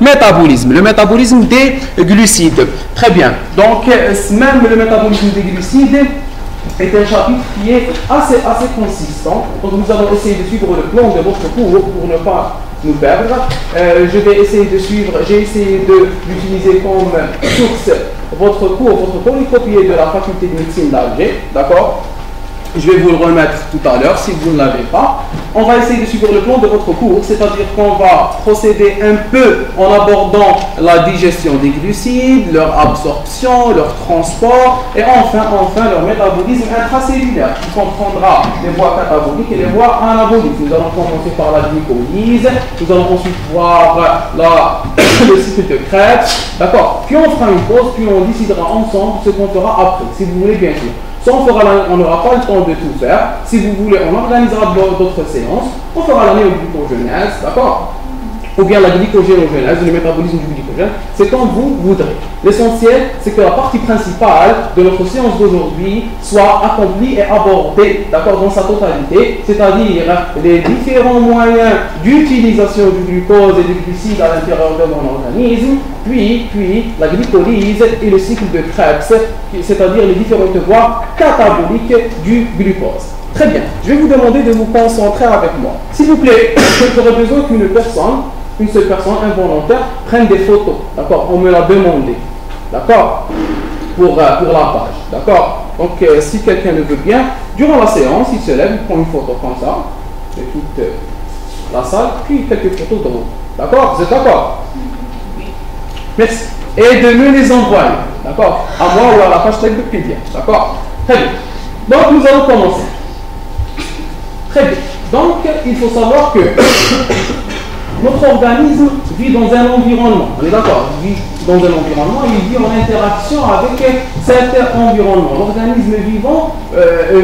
métabolisme. Le métabolisme des glucides. Très bien. Donc, même le métabolisme des glucides est un chapitre qui est assez consistant. Donc, nous allons essayer de suivre le plan de votre cours pour ne pas nous perdre. Je vais essayer de suivre, j'ai essayé d'utiliser comme source votre cours polycopié de la faculté de médecine d'Alger. D'accord? Je vais vous le remettre tout à l'heure si vous ne l'avez pas. On va essayer de suivre le plan de votre cours, c'est-à-dire qu'on va procéder un peu en abordant la digestion des glucides, leur absorption, leur transport et enfin leur métabolisme intracellulaire qui comprendra les voies cataboliques et les voies anaboliques. Nous allons commencer par la glycolyse, nous allons ensuite voir le cycle de Krebs, d'accord? Puis on fera une pause, puis on décidera ensemble ce qu'on fera après, si vous voulez bien sûr. On n'aura pas le temps de tout faire. Si vous voulez, on organisera d'autres séances. On fera la néoglycogenèse, d'accord? Ou bien la glycogénogenèse, le métabolisme du glycogène. C'est comme vous voudrez. L'essentiel, c'est que la partie principale de notre séance d'aujourd'hui soit accomplie et abordée, d'accord, dans sa totalité, c'est-à-dire les différents moyens d'utilisation du glucose et du glucide à l'intérieur de mon organisme, puis la glycolyse et le cycle de Krebs, c'est-à-dire les différentes voies cataboliques du glucose. Très bien, je vais vous demander de vous concentrer avec moi. S'il vous plaît, j'aurais besoin une seule personne, un volontaire, prenne des photos. D'accord? On me l'a demandé. D'accord? Pour la page. D'accord? Donc, si quelqu'un le veut bien, durant la séance, il se lève, il prend une photo comme ça, de toute la salle, puis quelques photos de vous. D'accord? Vous êtes d'accord? Merci. Et de me les envoyer. D'accord? À moi ou à la page Wikipédia. D'accord? Très bien. Donc, nous allons commencer. Très bien. Donc, il faut savoir que notre organisme vit dans un environnement. On est d'accord? Il vit dans un environnement, il vit en interaction avec cet environnement. L'organisme vivant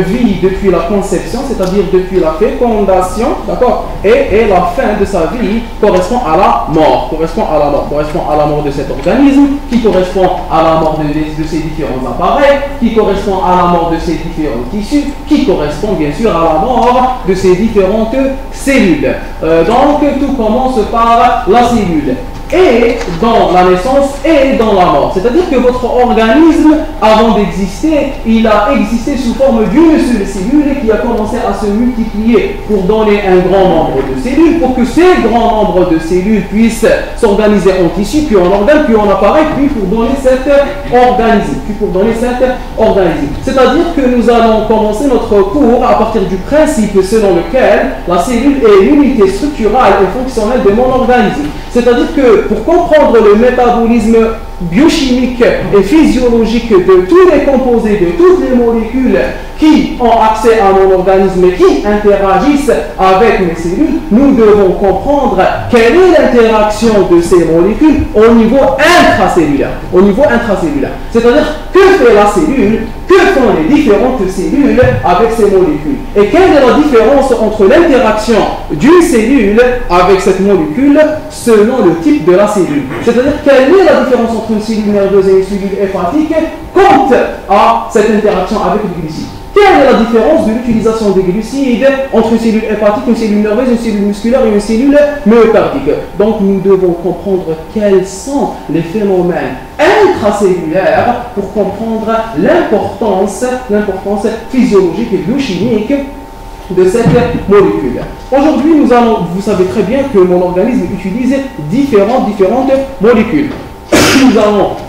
vit depuis la conception, c'est-à-dire depuis la fécondation, d'accord? Et la fin de sa vie correspond à la mort. Correspond à la mort de cet organisme, qui correspond à la mort de ses différents appareils, qui correspond à la mort de ses différents tissus, qui correspond bien sûr à la mort de ses différentes cellules. Donc tout commence par la cellule. Et dans la naissance et dans la mort. C'est-à-dire que votre organisme, avant d'exister, il a existé sous forme d'une seule cellule qui a commencé à se multiplier pour donner un grand nombre de cellules, pour que ces grands nombres de cellules puissent s'organiser en tissu, puis en organe, puis en appareil, puis pour donner cet organisme. C'est-à-dire que nous allons commencer notre cours à partir du principe selon lequel la cellule est l'unité structurale et fonctionnelle de mon organisme. C'est-à-dire que pour comprendre le métabolisme biochimique et physiologique de tous les composés, de toutes les molécules qui ont accès à mon organisme et qui interagissent avec mes cellules, nous devons comprendre quelle est l'interaction de ces molécules au niveau intracellulaire. C'est-à-dire que fait la cellule, que font les différentes cellules avec ces molécules et quelle est la différence entre l'interaction d'une cellule avec cette molécule selon le type de la cellule. C'est-à-dire quelle est la différence entre une cellule nerveuse et une cellule hépatique quant à cette interaction avec le glucide. Quelle est la différence de l'utilisation des glucides entre une cellule hépatique, une cellule nerveuse, une cellule musculaire et une cellule myocardique? Donc nous devons comprendre quels sont les phénomènes intracellulaires pour comprendre l'importance physiologique et biochimique de cette molécule. Aujourd'hui, vous savez très bien que mon organisme utilise différentes molécules.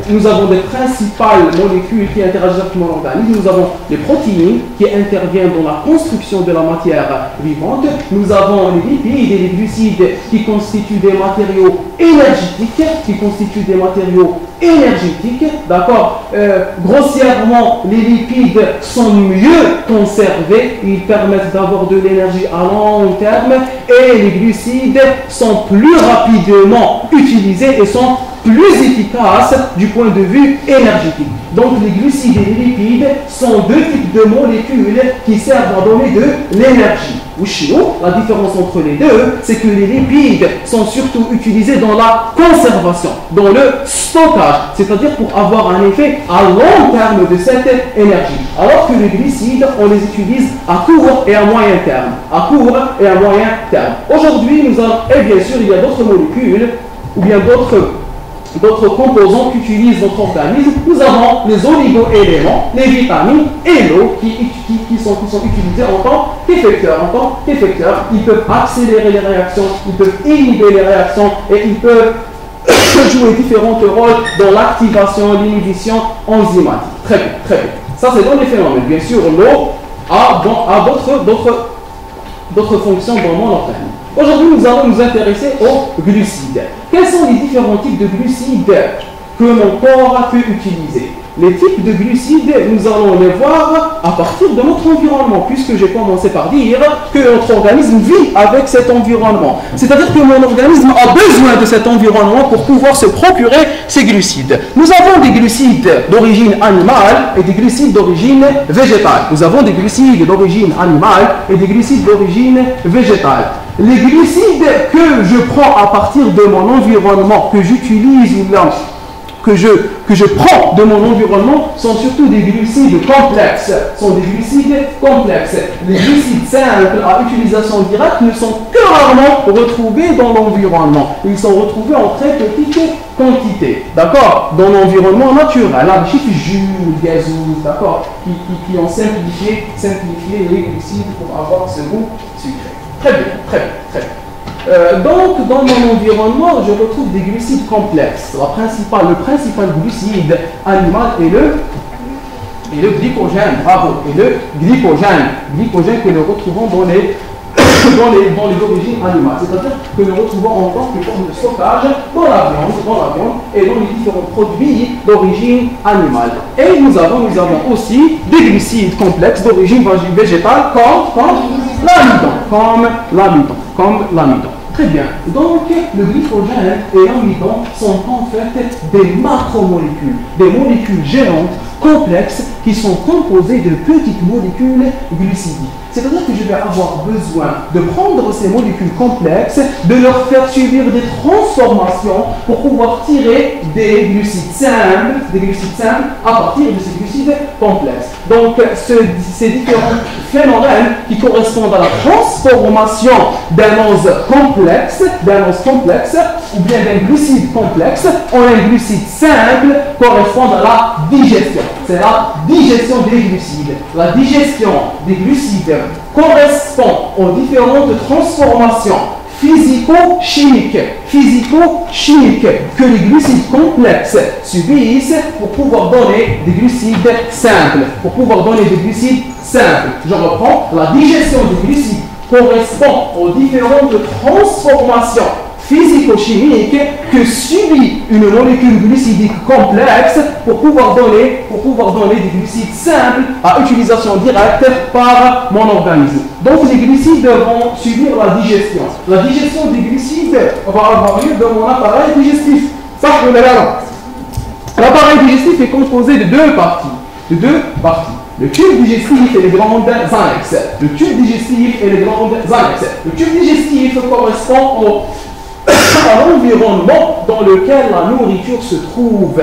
Nous avons des principales molécules qui interagissent avec mon organisme. Nous avons les protéines qui interviennent dans la construction de la matière vivante. Nous avons les lipides et les glucides qui constituent des matériaux énergétiques. D'accord? Grossièrement, les lipides sont mieux conservés. Ils permettent d'avoir de l'énergie à long terme. Et les glucides sont plus rapidement utilisés et sont plus efficaces du point de vue énergétique. Donc les glucides et les lipides sont deux types de molécules qui servent à donner de l'énergie. La différence entre les deux, c'est que les lipides sont surtout utilisés dans la conservation, dans le stockage, c'est-à-dire pour avoir un effet à long terme de cette énergie. Alors que les glucides, on les utilise à court et à moyen terme. Aujourd'hui, et bien sûr, il y a d'autres molécules ou bien d'autres composants qu'utilise notre organisme. Nous avons les oligo-éléments, les vitamines et l'eau qui sont utilisés en tant qu'effecteurs. Ils peuvent accélérer les réactions, ils peuvent inhiber les réactions et ils peuvent jouer différents rôles dans l'activation, l'inhibition enzymatique. Très bien, très bien. Ça, c'est dans les phénomènes. Bien sûr, l'eau a d'autres fonctions dans mon organisme. Aujourd'hui, nous allons nous intéresser aux glucides. Quels sont les différents types de glucides que mon corps peut utiliser? Les types de glucides, nous allons les voir à partir de notre environnement, puisque j'ai commencé par dire que notre organisme vit avec cet environnement. C'est-à-dire que mon organisme a besoin de cet environnement pour pouvoir se procurer ces glucides. Nous avons des glucides d'origine animale et des glucides d'origine végétale. Nous avons des glucides d'origine animale et des glucides d'origine végétale. Les glucides que je prends à partir de mon environnement, que j'utilise ou là, que je prends de mon environnement sont surtout des glucides complexes. Les glucides simples à utilisation directe ne sont que rarement retrouvés dans l'environnement. Ils sont retrouvés en très petite quantité, d'accord, dans l'environnement naturel. Là, les jus, gazous, d'accord, qui ont simplifié les glucides pour avoir ce goût sucré. Très bien. Donc, dans mon environnement, je retrouve des glucides complexes. Le principal glucide animal est le glycogène. Bravo. Et le glycogène que nous retrouvons dans les origines animales. C'est-à-dire que nous retrouvons en tant que forme de stockage dans la viande et dans les différents produits d'origine animale. Et nous avons aussi des glucides complexes d'origine végétale comme l'amidon. Très bien. Donc, le glycogène et l'amidon sont en fait des macromolécules, des molécules géantes complexes qui sont composées de petites molécules glucidiques. C'est-à-dire que je vais avoir besoin de prendre ces molécules complexes, de leur faire subir des transformations pour pouvoir tirer des glucides simples à partir de ces glucides complexes. Donc, ces différents phénomènes qui correspondent à la transformation d'un ose complexe ou bien d'un glucide complexe en un glucide simple correspondent à la digestion. C'est la digestion des glucides. La digestion des glucides correspond aux différentes transformations physico-chimiques que les glucides complexes subissent pour pouvoir donner des glucides simples. Je reprends, la digestion des glucides correspond aux différentes transformations physico-chimique que subit une molécule glucidique complexe pour pouvoir donner des glucides simples à utilisation directe par mon organisme. Donc les glucides vont subir la digestion. La digestion des glucides va avoir lieu dans mon appareil digestif. L'appareil digestif est composé de deux parties. Le tube digestif et les glandes annexes. Le tube digestif correspond à l'environnement dans lequel la nourriture se trouve,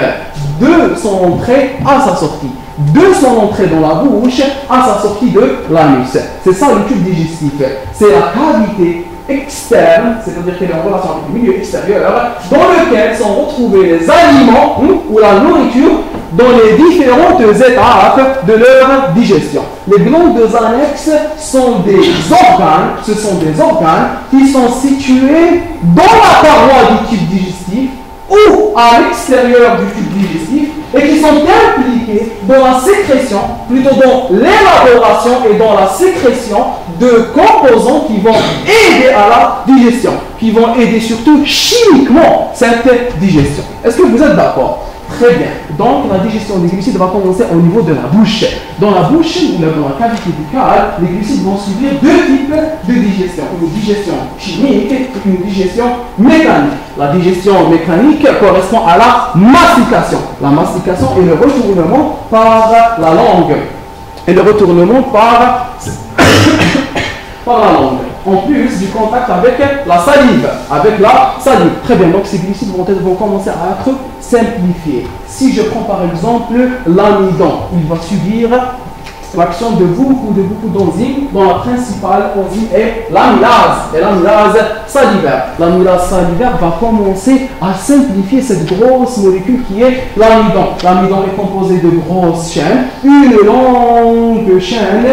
de son entrée à sa sortie, de son entrée dans la bouche à sa sortie de l'anus. C'est ça le tube digestif. C'est la cavité externe, c'est-à-dire qu'elle est en relation avec le milieu extérieur, dans lequel sont retrouvés les aliments ou la nourriture dans les différentes étapes de leur digestion. Les glandes annexes sont des organes qui sont situés dans la paroi du tube digestif ou à l'extérieur du tube digestif et qui sont impliqués dans la sécrétion, plutôt dans l'élaboration et dans la sécrétion de composants qui vont aider à la digestion, qui vont aider surtout chimiquement cette digestion. Est-ce que vous êtes d'accord? Très bien. Donc, la digestion des glucides va commencer au niveau de la bouche. Dans la bouche, ou dans la cavité buccale, les glucides vont subir deux types de digestion. Une digestion chimique et une digestion mécanique. La digestion mécanique correspond à la mastication. La mastication est le retournement par la langue. Par la langue. En plus du contact avec la salive. Très bien, donc ces glucides vont commencer à être simplifiés. Si je prends par exemple l'amidon, il va subir l'action de beaucoup d'enzymes, dont la principale enzyme est l'amylase, et l'amylase salivaire. L'amylase salivaire va commencer à simplifier cette grosse molécule qui est l'amidon. L'amidon est composé de grosses chaînes, une longue chaîne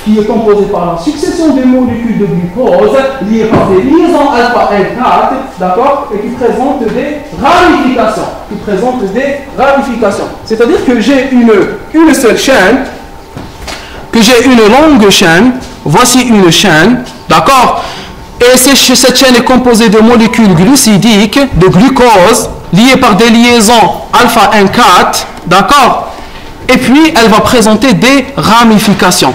qui est composée par la succession des molécules de glucose liées par des liaisons alpha N4, d'accord, et qui présentent des ramifications. C'est-à-dire que j'ai une seule chaîne, que j'ai une longue chaîne, voici une chaîne, d'accord, et cette chaîne est composée de molécules glucidiques, de glucose, liées par des liaisons alpha N4, d'accord. Et puis, elle va présenter des ramifications.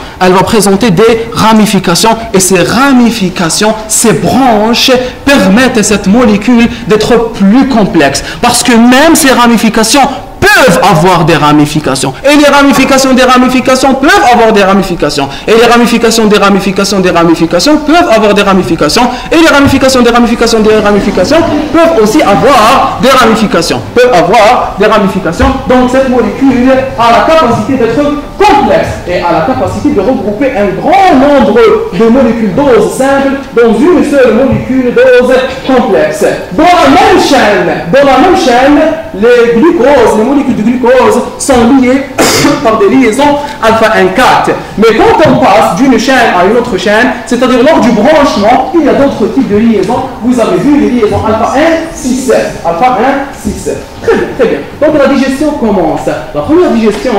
Et ces ramifications, ces branches permettent à cette molécule d'être plus complexe. Parce que même ces ramifications peuvent avoir des ramifications. Et les ramifications des ramifications peuvent avoir des ramifications. Et les ramifications des ramifications des ramifications peuvent avoir des ramifications. Et les ramifications des ramifications des ramifications peuvent aussi avoir des ramifications. Donc cette molécule a la capacité d'être complexe et a la capacité de regrouper un grand nombre de molécules doses simples dans une seule molécule dose complexe. Dans la même chaîne, les molécules de glucose sont liées par des liaisons alpha N4. Mais quand on passe d'une chaîne à une autre chaîne, c'est-à-dire lors du branchement, il y a d'autres types de liaisons. Vous avez vu les liaisons alpha 1,6. Très bien. Donc la digestion commence. La première digestion,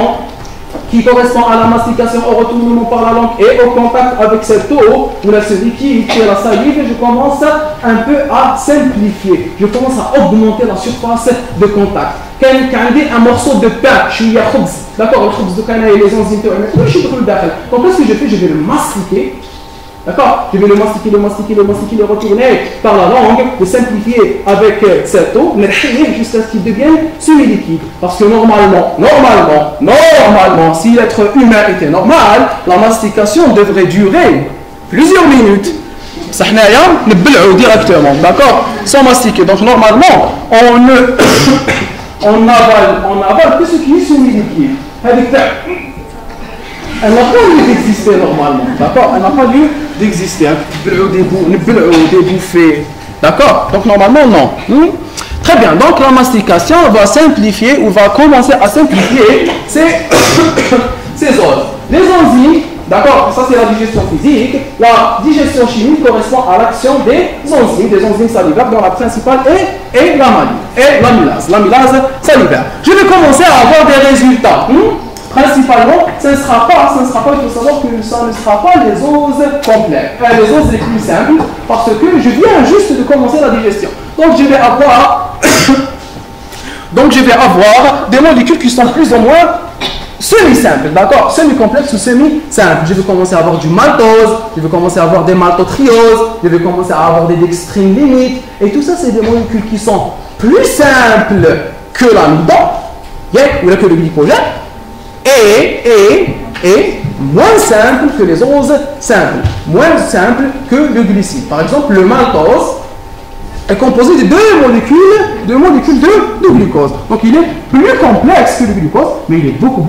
qui correspond à la mastication au retournement par la langue et au contact avec cette eau ou ce liquide qui est la salive, je commence un peu à simplifier. Je commence à augmenter la surface de contact. Quand un morceau de pain, d'accord, le khubz de canne et les enzymes, donc qu'est-ce que je fais? Je vais le mastiquer. D'accord? Je vais le mastiquer, le retourner par la langue, le simplifier avec cette eau, jusqu'à ce qu'il devienne semi-liquide. Parce que normalement, si l'être humain était normal, la mastication devrait durer plusieurs minutes. Ça directement, d'accord? Sans mastiquer. Donc normalement, on avale que ce qui est semi-liquide. Elle n'a pas lieu d'exister normalement, d'accord? Elle n'a pas lieu d'exister. Des bouffées, d'accord? Donc normalement, non. Très bien, donc la mastication va simplifier ou va commencer à simplifier ces os. Les enzymes, d'accord? Ça c'est la digestion physique. La digestion chimique correspond à l'action des enzymes salivaires dont la principale est l'amylase salivaire. Je vais commencer à avoir des résultats. Principalement, ce ne sera pas, il faut savoir que ça ne sera pas les oses complètes, les oses les plus simples, parce que je viens juste de commencer la digestion. Donc je vais avoir des molécules qui sont plus ou moins semi-simples, d'accord? Semi-complexes ou semi-simples. Je vais commencer à avoir du maltose, je vais commencer à avoir des maltotrioses, je vais commencer à avoir des dextrines limites, et tout ça, c'est des molécules qui sont plus simples que l'amidon, ou que le glycogène, et moins simple que les oses simples, moins simple que le glucide. Par exemple, le maltose est composé de deux molécules de glucose. Donc il est plus complexe que le glucose, mais il est beaucoup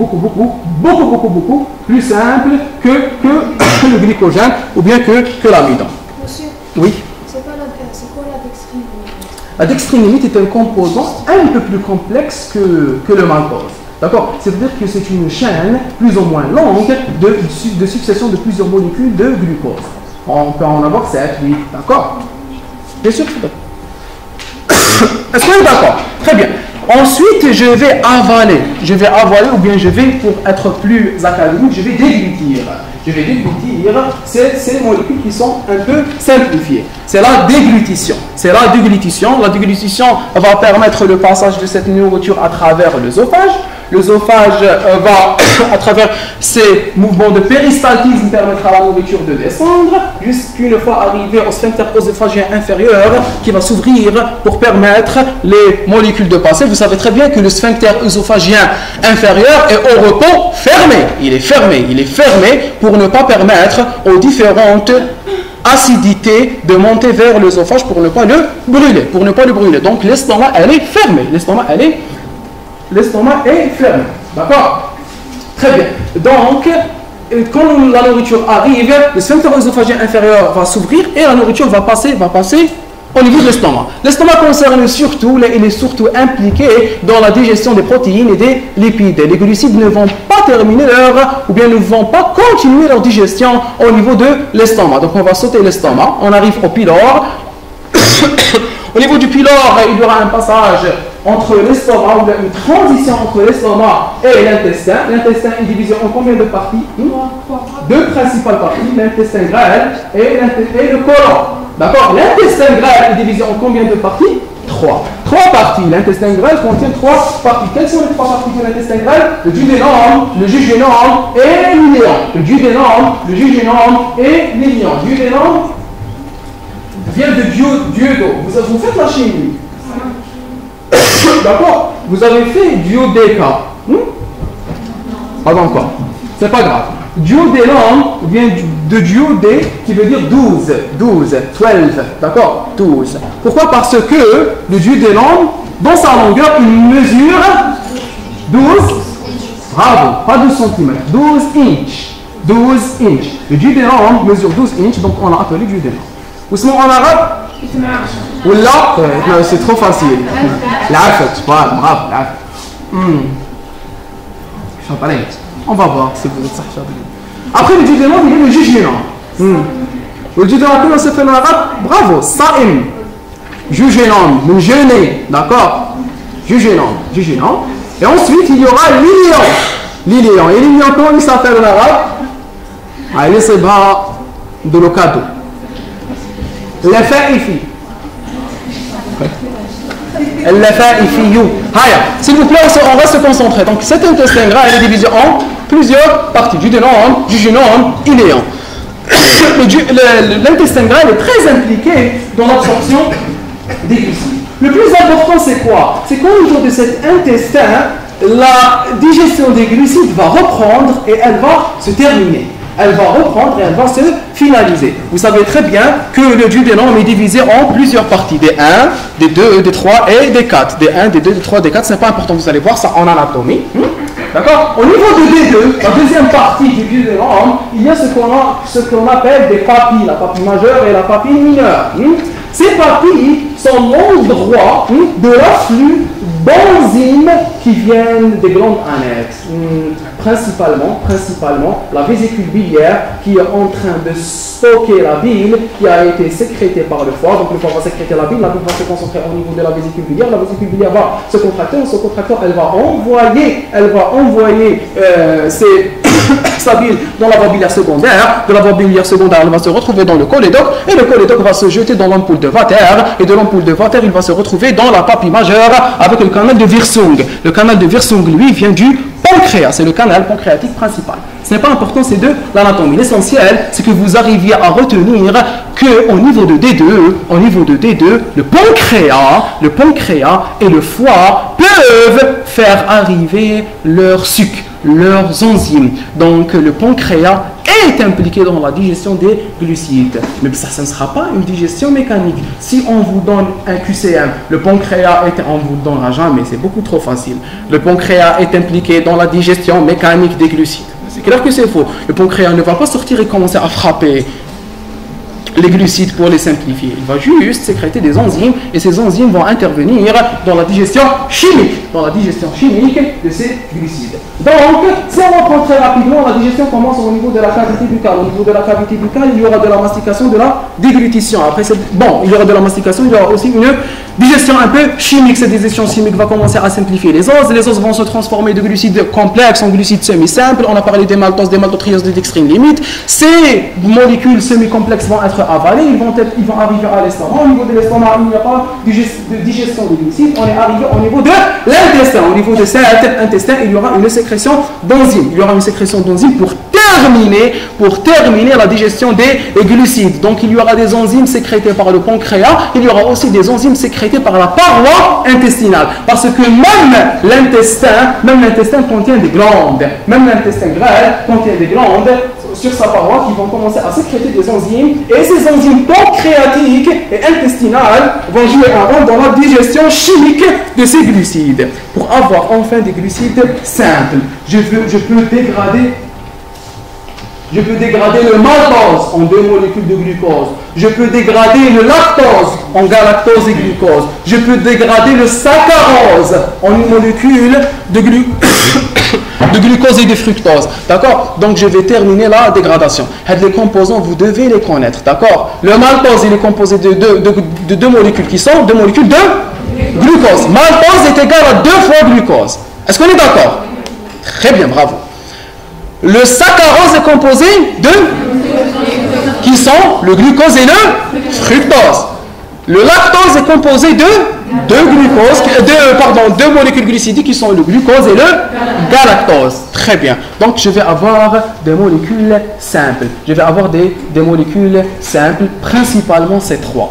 plus simple que le glycogène ou bien que l'amidon. Monsieur, oui. C'est quoi la dextrine limite? La dextrine limite est un composant un peu plus complexe que le maltose. D'accord? C'est-à-dire que c'est une chaîne plus ou moins longue de succession de plusieurs molécules de glucose. On peut en avoir 7, 8, d'accord? Bien sûr. Est-ce qu'on est d'accord? Très bien. Ensuite, je vais avaler ou bien je vais, pour être plus académique, je vais déglutir. Ces molécules qui sont un peu simplifiées. C'est la déglutition. La déglutition va permettre le passage de cette nourriture à travers l'œsophage. L'œsophage va, à travers ces mouvements de péristaltisme, permettre à la nourriture de descendre jusqu'une fois arrivé au sphincter œsophagien inférieur qui va s'ouvrir pour permettre les molécules de passer. Vous savez très bien que le sphincter œsophagien inférieur est au repos fermé. Il est fermé pour ne pas permettre aux différentes acidités de monter vers l'œsophage pour ne pas le brûler. Donc l'estomac, elle est fermée. L'estomac est fermé. D'accord? Très bien. Donc, quand la nourriture arrive, le sphincter œsophagien inférieur va s'ouvrir et la nourriture va passer au niveau de l'estomac. L'estomac concerne surtout, il est surtout impliqué dans la digestion des protéines et des lipides. Les glucides ne vont pas terminer ou bien ne vont pas continuer leur digestion au niveau de l'estomac. Donc on va sauter l'estomac, on arrive au pylore. Au niveau du pylore, il y aura un passage entre l'estomac, ou une transition entre l'estomac et l'intestin. L'intestin est divisé en combien de parties? Deux principales parties, l'intestin grêle et le côlon. D'accord? L'intestin grêle est divisé en combien de parties? Trois parties. L'intestin grêle contient trois parties. Quelles sont les trois parties de l'intestin grêle? Le duodénum, le jejunum et l'iléon. Le duodénum, le jejunum et l'iléon. Duodénum vient de duodo. Vous faites la chimie. D'accord? Vous avez fait duodéca. Pas encore. C'est pas grave. Duodénum vient de duodé qui veut dire 12. 12. D'accord? 12. Pourquoi? Parce que le duodénum, dans sa longueur, il mesure 12. Bravo. Pas 12 cm. 12 inches. 12 inches. Le duodénum mesure 12 inches, donc on l'a appelé duodénum. واسمه en arabe ولا c'est trop facile العفت voilà bravo العفت on va voir si vous êtes صح après le duodénum il y a le jejunum le jejunum comment ça fait en arabe bravo saim jejunum le jeûner d'accord jejunum et ensuite il y aura l'iléon et l'iléon comment il s'appelle en arabe allez c'est bas de l'ocado اللفائفي s'il vous plaît on va se concentrer. Donc cet intestin gras est divisé en plusieurs parties, duodénum, jejunum, iléon. L'intestin gras est très impliqué dans l'absorption des glucides. Le plus important c'est quoi? C'est qu'au niveau de cet intestin, la digestion des glucides va reprendre et elle va se terminer. Elle va reprendre et elle va se finaliser. Vous savez très bien que le duodénum est divisé en plusieurs parties, des 1, des 2, des 3 et des 4. Des 1, des 2, des 3, des 4, ce n'est pas important, vous allez voir ça en anatomie. D'accord? Au niveau de D2, la deuxième partie du duodénum, il y a ce qu'on appelle des papilles, la papille majeure et la papille mineure. Ces papilles sont l'endroit de l'afflux d'enzymes qui viennent des glandes annexes. Principalement la vésicule biliaire qui est en train de stocker la bile qui a été sécrétée par le foie. Donc le foie va sécréter la bile va se concentrer au niveau de la vésicule biliaire. La vésicule biliaire va se contracter. En se contractant, elle va envoyer sa bile dans la voie biliaire secondaire. De la voie biliaire secondaire, elle va se retrouver dans le cholédoque et le cholédoque va se jeter dans l'ampoule de Vater et de l'ampoule de Vater, il va se retrouver dans la papille majeure avec le canal de Wirsung. Le canal de Wirsung, lui, vient du pancréas, c'est le canal pancréatique principal. Ce n'est pas important, c'est de l'anatomie. L'essentiel, c'est que vous arriviez à retenir qu'au niveau de D2, le pancréas et le foie peuvent faire arriver leur sucre, leurs enzymes. Donc le pancréas est impliqué dans la digestion des glucides. Mais ça ne sera pas une digestion mécanique. Si on vous donne un QCM, le pancréas on ne vous le donnera jamais, c'est beaucoup trop facile. Le pancréas est impliqué dans la digestion mécanique des glucides. C'est clair que c'est faux. Le pancréas ne va pas sortir et commencer à frapper les glucides pour les simplifier. Il va juste sécréter des enzymes et ces enzymes vont intervenir dans la digestion chimique de ces glucides. Donc, si on reprend très rapidement, la digestion commence au niveau de la cavité buccale. Au niveau de la cavité buccale, il y aura de la mastication, de la déglutition. Après, il y aura de la mastication, il y aura aussi une digestion un peu chimique. Cette digestion chimique va commencer à simplifier les os. Les os vont se transformer de glucides complexes en glucides semi-simples. On a parlé des maltoses, des maltotrioses, des dextrines limites. Ces molécules semi-complexes vont être avalées, ils vont arriver à l'estomac. Au niveau de l'estomac, il n'y a pas de digestion de glucides. On est arrivé au niveau de l'intestin. Au niveau de cet intestin, il y aura une sécrétion d'enzymes. Il y aura une sécrétion d'enzymes pour terminer la digestion des glucides. Donc il y aura des enzymes sécrétées par le pancréas, il y aura aussi des enzymes sécrétées par la paroi intestinale. Parce que même l'intestin contient des glandes. Même l'intestin grêle contient des glandes sur sa paroi qui vont commencer à sécréter des enzymes. Et ces enzymes pancréatiques et intestinales vont jouer un rôle dans la digestion chimique de ces glucides. Pour avoir enfin des glucides simples, je peux dégrader Je peux dégrader le maltose en 2 molécules de glucose. Je peux dégrader le lactose en galactose et glucose. Je peux dégrader le saccharose en une molécule de glucose et de fructose. D'accord? Donc je vais terminer la dégradation. Les composants, vous devez les connaître. D'accord? Le maltose, il est composé de 2 molécules qui sont 2 molécules de glucose. Maltose est égal à 2 fois glucose. Est-ce qu'on est d'accord? Très bien, bravo. Le saccharose est composé de qui sont le glucose et le fructose. Le lactose est composé de 2 molécules glucidiques qui sont le glucose et le galactose. Très bien. Donc je vais avoir des molécules simples. Je vais avoir des molécules simples, principalement ces trois.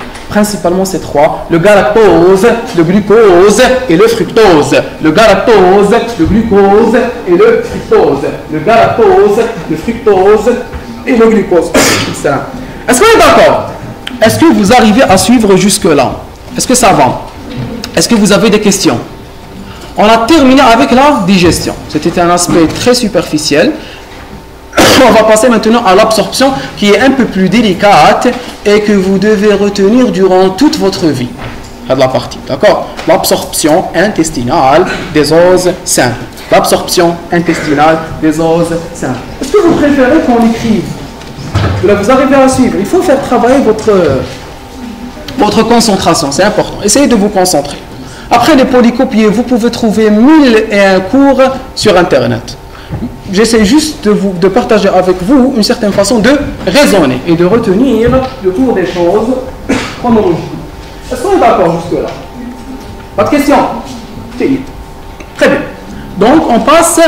Le galactose, le glucose et le fructose. Le galactose, le glucose et le fructose. Le galactose, le fructose et le glucose. Est-ce qu'on est d'accord? Est-ce que vous arrivez à suivre jusque-là? Est-ce que ça va? Est-ce que vous avez des questions? On a terminé avec la digestion. C'était un aspect très superficiel. On va passer maintenant à l'absorption qui est un peu plus délicate et que vous devez retenir durant toute votre vie. C'est la partie, d'accord? L'absorption intestinale des oses simples. L'absorption intestinale des oses simples. Est-ce que vous préférez qu'on l'écrive? Vous arrivez à suivre. Il faut faire travailler votre concentration. C'est important. Essayez de vous concentrer. Après les polycopiés, vous pouvez trouver 1001 cours sur Internet. J'essaie juste de partager avec vous une certaine façon de raisonner et de retenir le cours des choses chronologiques. Est-ce qu'on est d'accord jusque-là? Pas de questions? Très bien. Donc, on passe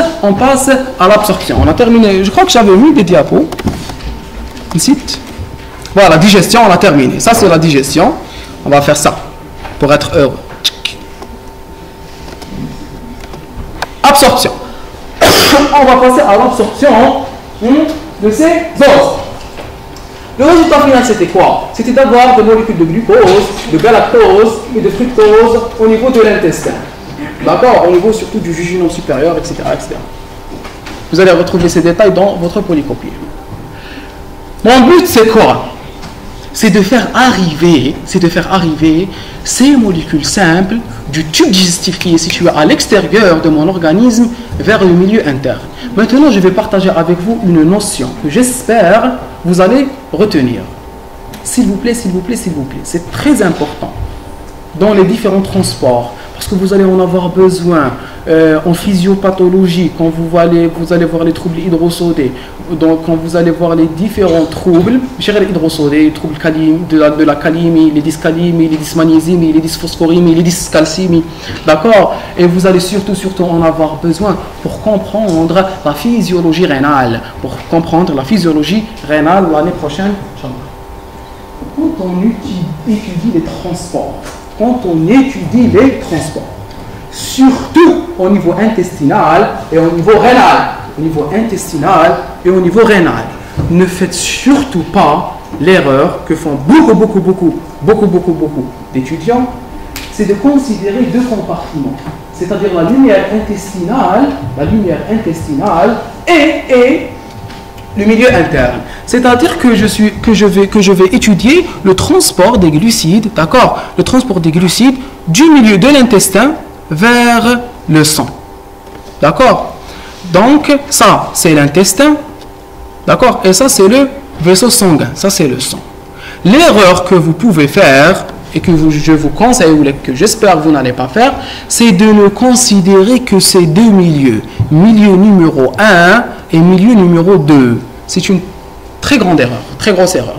à l'absorption. On a terminé. Je crois que j'avais mis des diapos. Ici. Voilà, digestion, on a terminé. Ça, c'est la digestion. On va faire ça pour être heureux. Absorption. On va passer à l'absorption de ces os. Le résultat final, c'était quoi? C'était d'avoir des molécules de glucose, de galactose et de fructose au niveau de l'intestin. D'accord? Au niveau surtout du jejunum supérieur, etc., etc. Vous allez retrouver ces détails dans votre polycopier. Mon but, c'est quoi? C'est de faire arriver ces molécules simples du tube digestif qui est situé à l'extérieur de mon organisme vers le milieu interne. Maintenant, je vais partager avec vous une notion que j'espère vous allez retenir. S'il vous plaît, s'il vous plaît, s'il vous plaît. C'est très important dans les différents transports. Parce que vous allez en avoir besoin en physiopathologie, quand vous allez voir les troubles hydrosodés, donc quand vous allez voir les différents troubles, les troubles de la calémie, les dyscalimies, les dysmagnésimies, les dysphosphorémies, les dyscalcémies, d'accord? Et vous allez surtout en avoir besoin pour comprendre la physiologie rénale, l'année prochaine. Quand on étudie les transports, surtout au niveau intestinal et au niveau rénal, ne faites surtout pas l'erreur que font beaucoup d'étudiants, c'est de considérer deux compartiments, c'est-à-dire la lumière intestinale et le milieu interne. C'est-à-dire que je vais étudier le transport des glucides, d'accord? Le transport des glucides du milieu de l'intestin vers le sang. D'accord? Donc, ça, c'est l'intestin. D'accord? Et ça, c'est le vaisseau sanguin. Ça, c'est le sang. L'erreur que vous pouvez faire, et que je vous conseille, ou que j'espère que vous n'allez pas faire, c'est de ne considérer que ces deux milieux. Milieu numéro 1 et milieu numéro 2. C'est une très grande erreur, très grosse erreur.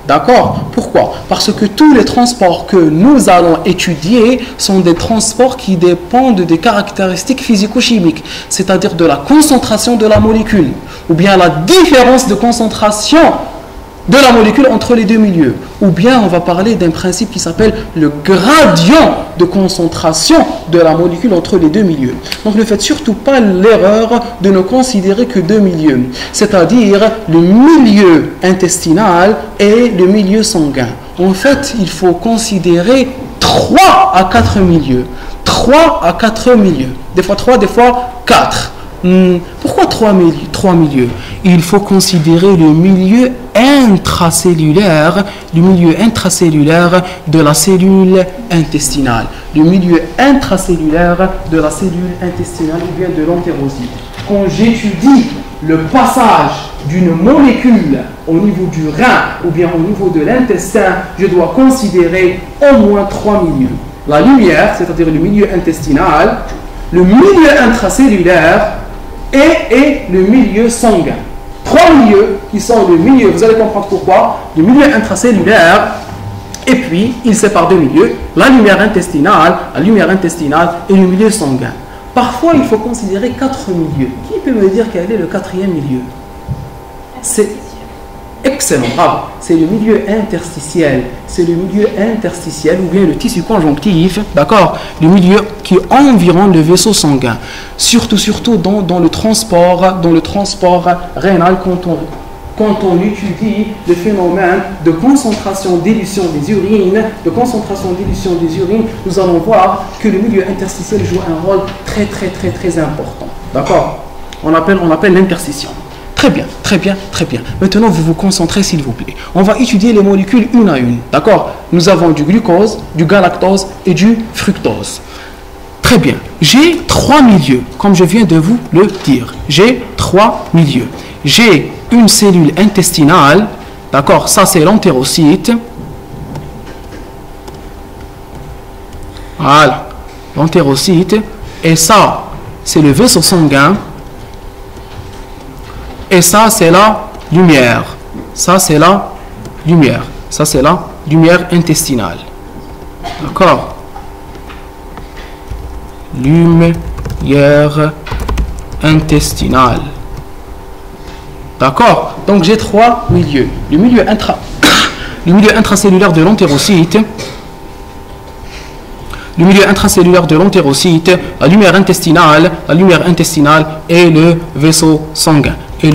D'accord? Pourquoi? Parce que tous les transports que nous allons étudier sont des transports qui dépendent des caractéristiques physico-chimiques, c'est-à-dire de la concentration de la molécule, ou bien la différence de concentration de la molécule entre les deux milieux. Ou bien on va parler d'un principe qui s'appelle le gradient de concentration de la molécule entre les deux milieux. Donc ne faites surtout pas l'erreur de ne considérer que deux milieux, c'est-à-dire le milieu intestinal et le milieu sanguin. En fait, il faut considérer 3 à 4 milieux. 3 à 4 milieux. Des fois 3, des fois 4. Pourquoi 3 milieux? il faut considérer le milieu intracellulaire de la cellule intestinale. Le milieu intracellulaire de la cellule intestinale ou bien de l'entérocyte. Quand j'étudie le passage d'une molécule au niveau du rein ou bien au niveau de l'intestin, je dois considérer au moins 3 milieux. La lumière, c'est-à-dire le milieu intestinal, le milieu intracellulaire et le milieu sanguin. 3 milieux qui sont le milieu, vous allez comprendre pourquoi, le milieu intracellulaire, et puis il sépare 2 milieux, la lumière intestinale et le milieu sanguin. Parfois, il faut considérer 4 milieux. Qui peut me dire quel est le 4e milieu? C'est excellent, bravo. C'est le milieu interstitiel. C'est le milieu interstitiel ou bien le tissu conjonctif, d'accord? Le milieu qui environne le vaisseau sanguin. Surtout dans le transport rénal quand on étudie le phénomène de concentration d'élution des urines, nous allons voir que le milieu interstitiel joue un rôle très important. D'accord? On appelle l'interstition. Très bien. Maintenant, vous vous concentrez, s'il vous plaît. On va étudier les molécules une à une. D'accord? Nous avons du glucose, du galactose et du fructose. Très bien. J'ai 3 milieux, comme je viens de vous le dire. J'ai 3 milieux. J'ai une cellule intestinale. D'accord? Ça, c'est l'entérocyte. Voilà. L'entérocyte. Et ça, c'est le vaisseau sanguin. Et ça, c'est la lumière. Ça, c'est la lumière intestinale. D'accord? Lumière intestinale. D'accord? Donc, j'ai 3 milieux. Le milieu intracellulaire de l'entérocyte. Le milieu intracellulaire de l'entérocyte, la lumière intestinale et le vaisseau sanguin. Je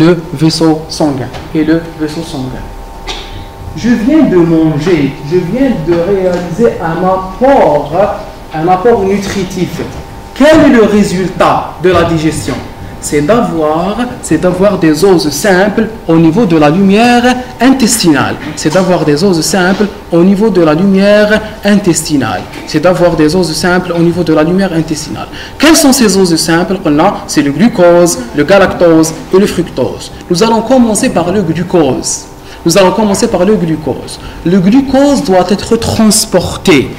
viens de manger, je viens de réaliser un apport nutritif. Quel est le résultat de la digestion? C'est d'avoir des oses simples au niveau de la lumière intestinale. Quelles sont ces oses simples? C'est le glucose, le galactose et le fructose. Nous allons commencer par le glucose. Le glucose doit être transporté.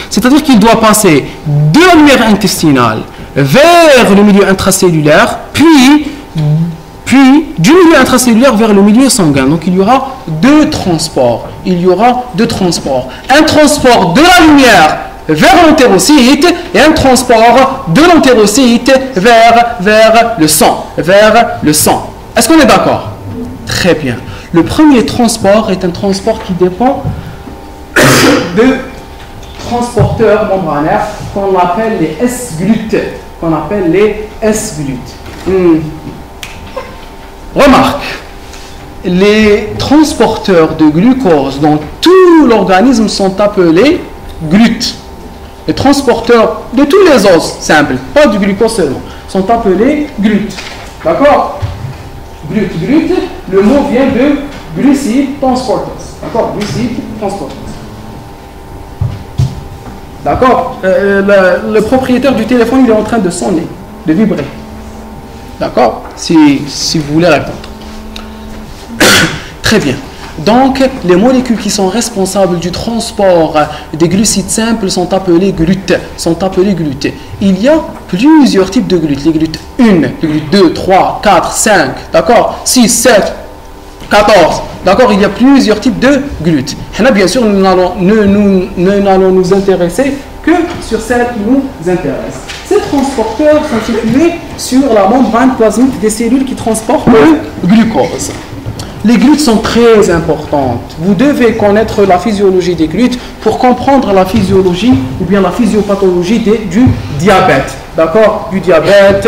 C'est-à-dire qu'il doit passer de la lumière intestinale vers le milieu intracellulaire, puis du milieu intracellulaire vers le milieu sanguin. Donc il y aura 2 transports. Un transport de la lumière vers l'entérocyte et un transport de l'entérocyte vers le sang. Est-ce qu'on est d'accord? Très bien. Le premier transport est un transport qui dépend de transporteurs membranaires qu'on appelle les S-glutes. Remarque, les transporteurs de glucose dans tout l'organisme sont appelés glutes. Les transporteurs de tous les os simples, pas du glucose seulement, sont appelés glutes. D'accord? Glutes, le mot vient de glucide transporters. D'accord? D'accord? Le propriétaire du téléphone, il est en train de sonner, de vibrer. D'accord? Si vous voulez répondre. Très bien. Donc, les molécules qui sont responsables du transport des glucides simples sont appelées glutes. Il y a plusieurs types de glutes. Les glutes 1, les glutes 2, 3, 4, 5, d'accord? 6, 7, 14. D'accord? Il y a plusieurs types de glutes. Et là, bien sûr, nous n'allons nous intéresser que sur celles qui nous intéressent. Ces transporteurs sont situés sur la membrane plasmique des cellules qui transportent le glucose. Les glutes sont très importantes. Vous devez connaître la physiologie des glutes pour comprendre la physiologie ou bien la physiopathologie du diabète. D'accord? Du diabète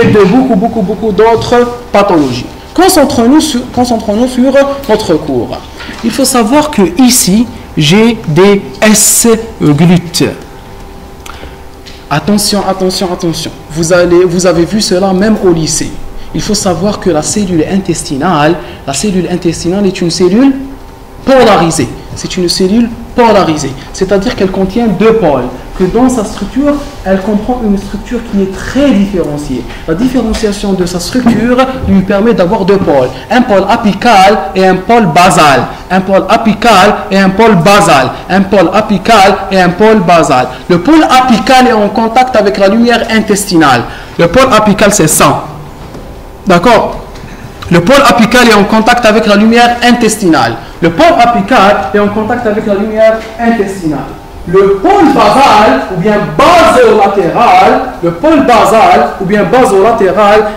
et de beaucoup d'autres pathologies. Concentrons-nous sur notre cours. Il faut savoir que ici, j'ai des S-glutes. Attention. Vous avez vu cela même au lycée. il faut savoir que la cellule intestinale est une cellule polarisée. C'est une cellule polarisée, c'est-à-dire qu'elle contient deux pôles, que dans sa structure, elle comprend une structure qui est très différenciée. La différenciation de sa structure lui permet d'avoir deux pôles, un pôle apical et un pôle basal. Un pôle apical et un pôle basal. Un pôle apical et un pôle basal. Le pôle apical est en contact avec la lumière intestinale. Le pôle apical, c'est ça. D'accord? Le pôle apical est en contact avec la lumière intestinale. Le pôle apical est en contact avec la lumière intestinale. Le pôle basal ou bien basolatéral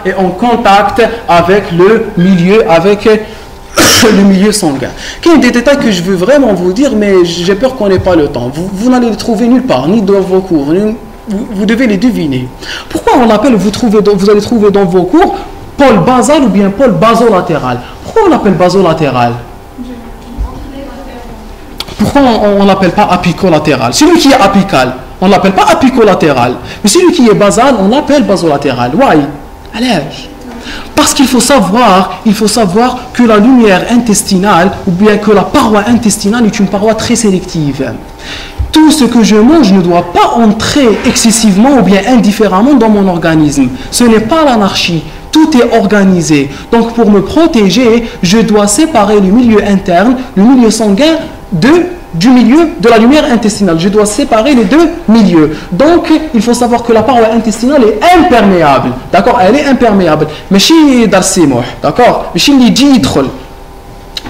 est en contact avec le milieu, le milieu sanguin. Il y a des détails que je veux vraiment vous dire, mais j'ai peur qu'on n'ait pas le temps. Vous n'allez les trouver nulle part, ni dans vos cours. Vous devez les deviner. Pourquoi on appelle, vous allez trouver dans vos cours pôle basal ou bien pôle basolatéral? Pourquoi on l'appelle basolatéral? Pourquoi on ne l'appelle pas apicolatéral? Celui qui est apical, on ne l'appelle pas apicolatéral. Mais celui qui est basal, on l'appelle basolatéral. Why? Allez. Parce qu'il faut savoir que la lumière intestinale, ou bien que la paroi intestinale est une paroi très sélective. Tout ce que je mange ne doit pas entrer excessivement ou bien indifféremment dans mon organisme. Ce n'est pas l'anarchie. Tout est organisé. Donc pour me protéger, je dois séparer le milieu interne, le milieu sanguin, du milieu de la lumière intestinale. Je dois séparer les deux milieux. Donc, il faut savoir que la paroi intestinale est imperméable. D'accord? Elle est imperméable. Mais chez Darsimouh, d'accord? Mais chez les Djitrol.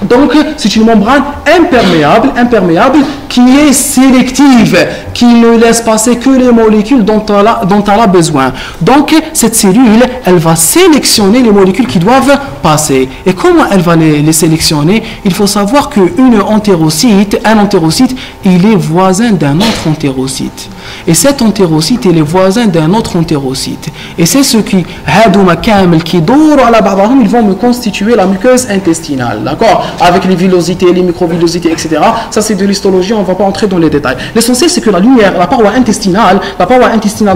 Donc, c'est une membrane imperméable qui est sélective, qui ne laisse passer que les molécules dont elle a besoin. Donc, cette cellule, elle va sélectionner les molécules qui doivent passer. Et comment elle va les sélectionner? Il faut savoir un entérocyte, il est voisin d'un autre entérocyte. Et cet entérocyte, il est voisin d'un autre entérocyte. Et c'est ce qui, ils vont me constituer la muqueuse intestinale. D'accord? Avec les villosités, les microvillosités, etc. Ça, c'est de l'histologie, on ne va pas entrer dans les détails. L'essentiel, c'est que la paroi intestinale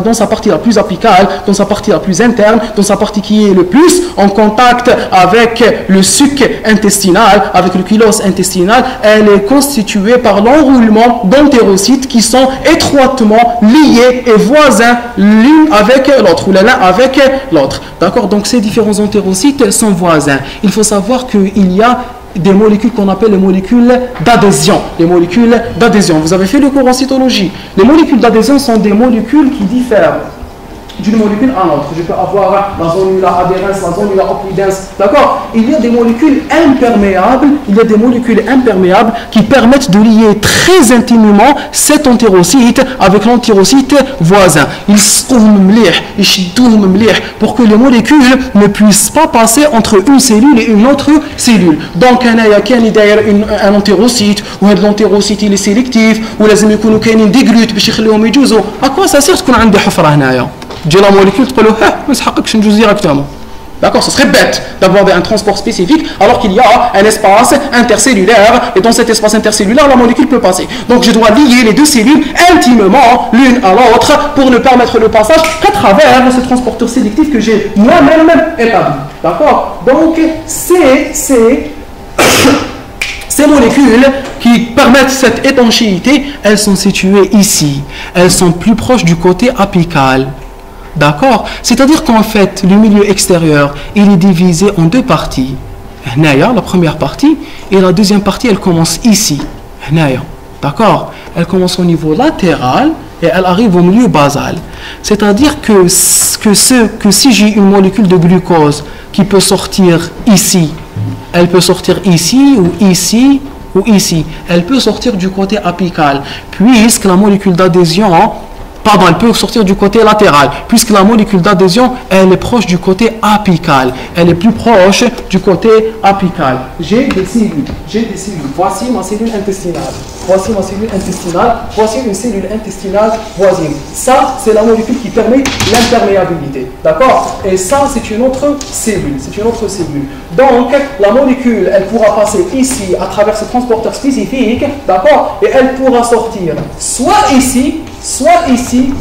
dans sa partie la plus apicale, dans sa partie la plus interne, dans sa partie qui est le plus en contact avec le suc intestinal, avec le chylos intestinal, elle est constituée par l'enroulement d'entérocytes qui sont étroitement liés et voisins l'une avec l'autre, ou l'un avec l'autre. D'accord? Donc, ces différents entérocytes sont voisins. Il faut savoir qu'il y a des molécules qu'on appelle les molécules d'adhésion. Les molécules d'adhésion. Vous avez fait le cours en cytologie. Les molécules d'adhésion sont des molécules qui diffèrent d'une molécule à l'autre. Je peux avoir la zonula adhérens, la zonula occludens. D'accord? Il y a des molécules imperméables qui permettent de lier très intimement cet entérocyte avec l'entérocyte voisin. Pour que les molécules ne puissent pas passer entre une cellule et une autre cellule. Donc, il y a un entérocyte, ou l'entérocyte il est sélectif, ou لازم يكونوا كاينين des glutes باش يخليهم يجوزوا. À quoi ça sert تكون عندي حفرة هنايا؟ تجي لا موليكول تقول له ما يسحقكش نجوز ديريكتومون. D'accord, ce serait bête d'avoir un transport spécifique alors qu'il y a un espace intercellulaire et dans cet espace intercellulaire, la molécule peut passer. Donc je dois lier les deux cellules intimement l'une à l'autre pour ne permettre le passage qu'à travers ce transporteur sélectif que j'ai moi-même établi. D'accord? Donc ces molécules qui permettent cette étanchéité, elles sont situées ici. Elles sont plus proches du côté apical. D'accord? C'est-à-dire qu'en fait, le milieu extérieur, il est divisé en deux parties. La première partie, et la deuxième partie, elle commence ici. D'accord? Elle commence au niveau latéral et elle arrive au milieu basal. C'est-à-dire que si j'ai une molécule de glucose qui peut sortir ici, elle peut sortir ici ou ici ou ici. Elle peut sortir du côté apical, puisque la molécule d'adhésion, elle peut sortir du côté latéral, puisque la molécule d'adhésion, elle est proche du côté apical. Elle est plus proche du côté apical. J'ai des cellules. Voici ma cellule intestinale. Voici une cellule intestinale voisine. Ça, c'est la molécule qui permet l'imperméabilité. D'accord? Et ça, c'est une autre cellule. Donc, la molécule, elle pourra passer ici, à travers ce transporteur spécifique. D'accord? Et elle pourra sortir soit ici, soit ici.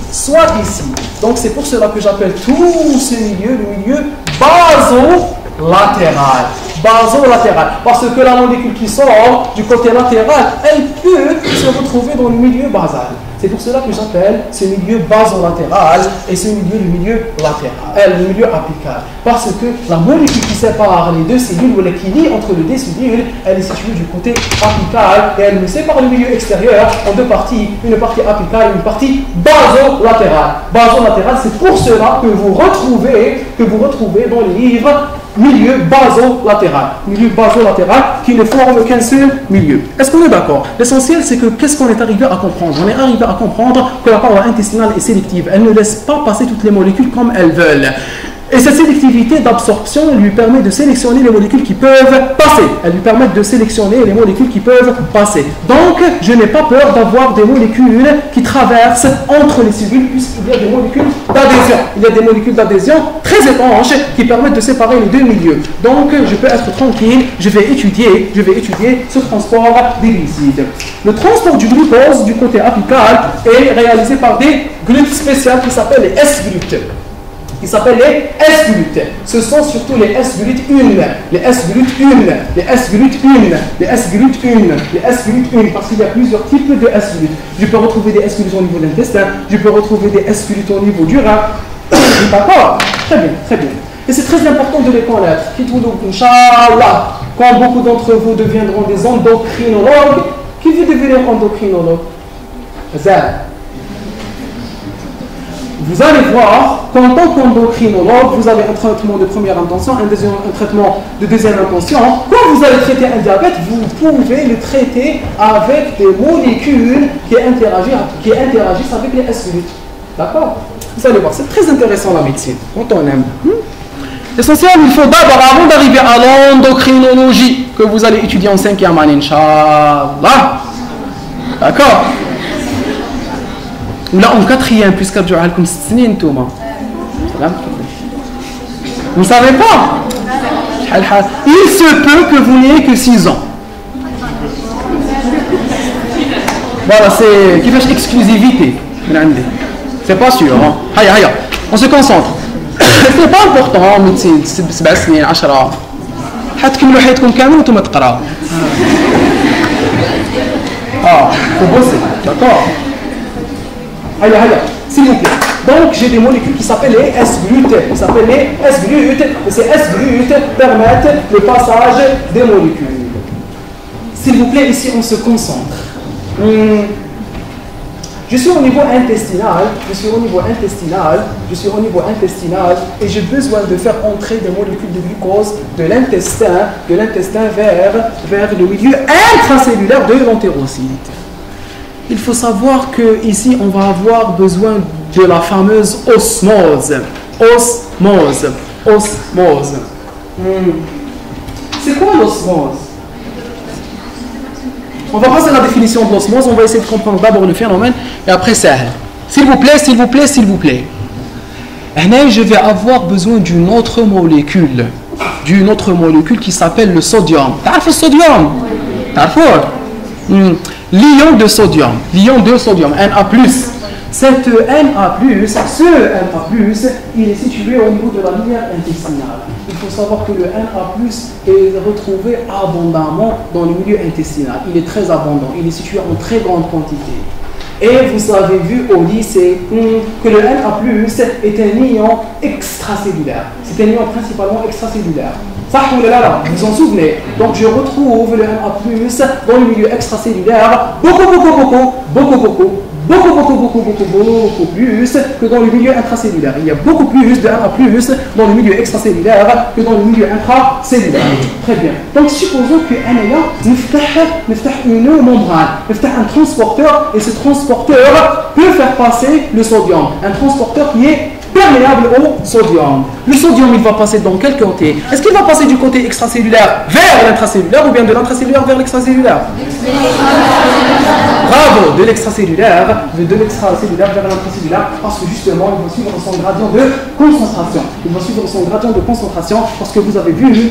Donc, c'est pour cela que j'appelle tout ce milieu le milieu basolatéral. Basolatéral. Parce que la molécule qui sort du côté latéral, elle peut se retrouver dans le milieu basal. C'est pour cela que j'appelle ce milieu basolatéral et ce milieu le milieu latéral, le milieu apical. Parce que la molécule qui sépare les deux cellules ou qui lie entre les deux cellules, elle est située du côté apical et elle nous sépare le milieu extérieur en deux parties, une partie apicale et une partie basolatérale. Basolatérale, c'est pour cela que vous retrouvez dans les livres milieu basolatéral. Milieu basolatéral qui ne forme qu'un seul milieu. Est-ce qu'on est d'accord? L'essentiel, c'est que qu'est-ce qu'on est arrivé à comprendre? On est arrivé à comprendre que la paroi intestinale est sélective. Elle ne laisse pas passer toutes les molécules comme elles veulent. Et cette sélectivité d'absorption lui permet de sélectionner les molécules qui peuvent passer. Elle lui permet de sélectionner les molécules qui peuvent passer. Donc, je n'ai pas peur d'avoir des molécules qui traversent entre les cellules puisqu'il y a des molécules d'adhésion. Il y a des molécules d'adhésion très étanches qui permettent de séparer les deux milieux. Donc, je peux être tranquille, je vais étudier ce transport des glucides. Le transport du glucose du côté apical est réalisé par des glutes spéciales qui s'appellent les S-glutes. Qui s'appellent les S-glutes. Ce sont surtout les S-glutes 1, les S-glutes 1, les S-glutes 1, les S-glutes 1, les S-glutes 1, parce qu'il y a plusieurs types de S-glutes. Je peux retrouver des S-glutes au niveau de l'intestin, je peux retrouver des S-glutes au niveau du rein. D'accord? Très bien, très bien. Et c'est très important de les connaître. Inch'Allah, quand beaucoup d'entre vous deviendront des endocrinologues, qui veut devenir endocrinologue? Vous allez voir qu'en tant qu'endocrinologue, vous avez un traitement de première intention, un traitement de deuxième intention. Quand vous allez traiter un diabète, vous pouvez le traiter avec des molécules qui interagissent avec les S-glutes. D'accord? Vous allez voir, c'est très intéressant la médecine, quand on aime. L'essentiel, il faut d'abord, avant d'arriver à l'endocrinologie, que vous allez étudier en 5e année, Inch'Allah. D'accord? Ou là en 4e, puisqu'il y a comme 6 années, vous ne savez pas? Il se peut que vous n'ayez que 6 ans. Voilà, c'est qui fait exclusivité. C'est pas sûr. Hein? Haya, on se concentre. C'est pas important en médecine. C'est 7 سنين 10. حتكملوا حياتكم كامل وانتم تقراوا. Faut bosser, d'accord? Allez, s'il vous plaît. Donc, j'ai des molécules qui s'appellent les S-glutes. Et ces S-glutes permettent le passage des molécules. S'il vous plaît, ici, on se concentre. Je suis au niveau intestinal, et j'ai besoin de faire entrer des molécules de glucose de l'intestin vers le milieu intracellulaire de l'entérocyte. Il faut savoir que ici on va avoir besoin de la fameuse osmose. C'est quoi l'osmose? On va passer à la définition de l'osmose, on va essayer de comprendre d'abord le phénomène et après ça. S'il vous plaît. Je vais avoir besoin d'une autre molécule qui s'appelle le sodium. T'as le sodium? L'ion de sodium, Na+. Cette Na+, il est situé au niveau de la lumière intestinale. Il faut savoir que le Na+, est retrouvé abondamment dans le milieu intestinal. Il est très abondant, il est situé en très grande quantité. Et vous avez vu au lycée que le Na+, est un ion extracellulaire. C'est un ion principalement extracellulaire. Ça, vous vous en souvenez? Donc je retrouve le Na+, dans le milieu extracellulaire beaucoup plus que dans le milieu intracellulaire. Il y a beaucoup plus de Na+, dans le milieu extracellulaire que dans le milieu intracellulaire. Très bien. Donc supposons que nous faisons une membrane, un transporteur, et ce transporteur peut faire passer le sodium. Un transporteur qui est perméable au sodium. Le sodium, il va passer dans quel côté? Est-ce qu'il va passer du côté extracellulaire vers l'intracellulaire ou bien de l'intracellulaire vers l'extracellulaire? Bravo, de l'extracellulaire vers l'intracellulaire, parce que justement, il va suivre son gradient de concentration. Parce que vous avez vu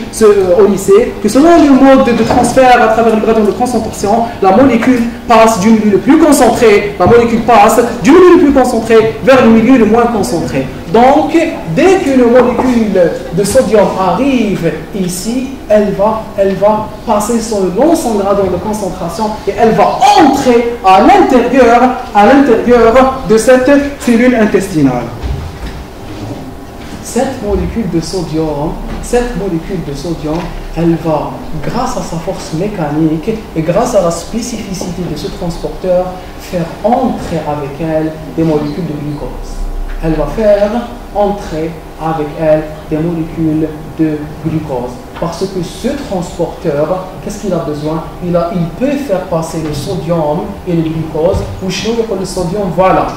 au lycée que selon le mode de transfert à travers le gradient de concentration, la molécule passe du milieu le plus concentré vers le milieu le moins concentré. Donc, dès qu'une molécule de sodium arrive ici, elle va passer selon son gradient de concentration et elle va entrer à l'intérieur de cette cellule intestinale. Cette molécule de sodium, elle va, grâce à sa force mécanique et grâce à la spécificité de ce transporteur, faire entrer avec elle des molécules de glucose. Elle va faire entrer avec elle des molécules de glucose. Parce que ce transporteur, qu'est-ce qu'il a besoin? Il peut faire passer le sodium et le glucose. Ou chez nous, le sodium, voilà.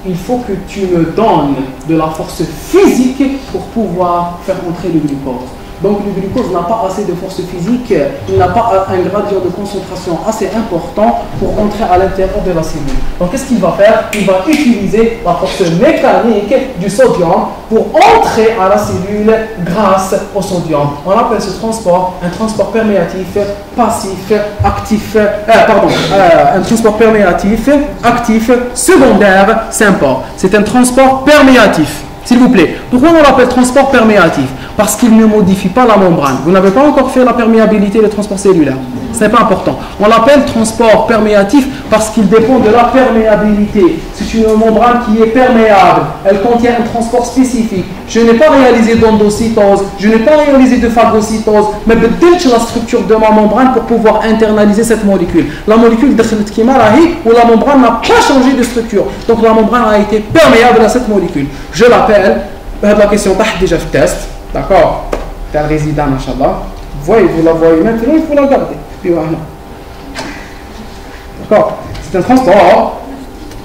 Il faut que tu me donnes de la force physique pour pouvoir faire entrer le glucose. Donc le glucose n'a pas assez de force physique, il n'a pas un gradient de concentration assez important pour entrer à l'intérieur de la cellule. Donc qu'est-ce qu'il va faire? Il va utiliser la force mécanique du sodium pour entrer à la cellule grâce au sodium. On appelle ce transport un transport perméatif passif, actif, un transport perméatif, actif, secondaire, symport. C'est un transport perméatif. S'il vous plaît, pourquoi on l'appelle transport perméatif? Parce qu'il ne modifie pas la membrane. Vous n'avez pas encore fait la perméabilité des transports cellulaires. Ce n'est pas important. On l'appelle transport perméatif parce qu'il dépend de la perméabilité. C'est une membrane qui est perméable. Elle contient un transport spécifique. Je n'ai pas réalisé d'endocytose, je n'ai pas réalisé de phagocytose, mais je la structure de ma membrane pour pouvoir internaliser cette molécule. La molécule de ou la membrane n'a pas changé de structure. Donc la membrane a été perméable à cette molécule. Je l'appelle, la question déjà fait test. D'accord? C'est un résident, machallah. Vous la voyez maintenant, il faut la garder. Puis voilà. D'accord? C'est un transport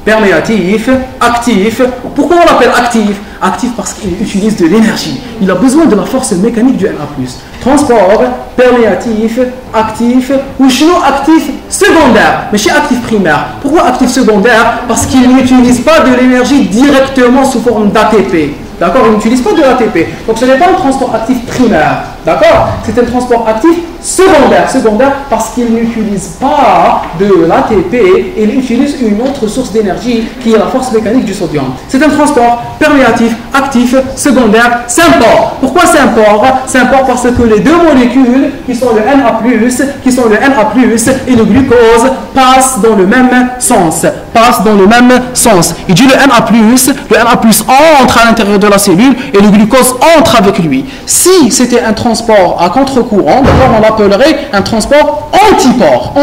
perméatif, actif. Pourquoi on l'appelle actif? Actif parce qu'il utilise de l'énergie. Il a besoin de la force mécanique du Na+. Transport perméatif, actif, ou sinon actif secondaire, mais chez actif primaire. Pourquoi actif secondaire? Parce qu'il n'utilise pas de l'énergie directement sous forme d'ATP. D'accord? Il n'utilise pas de l'ATP. Donc ce n'est pas un transport actif primaire. D'accord? C'est un transport actif secondaire. Secondaire parce qu'il n'utilise pas de l'ATP, il utilise une autre source d'énergie qui est la force mécanique du sodium. C'est un transport perméatif, actif, secondaire, symport. Pourquoi symport? Symport parce que les deux molécules qui sont le Na+, et le glucose passent dans le même sens. Il dit le Na+, entre à l'intérieur de la cellule et le glucose entre avec lui. Si c'était un transport à contre-courant, d'abord on l'appellerait un transport antiport.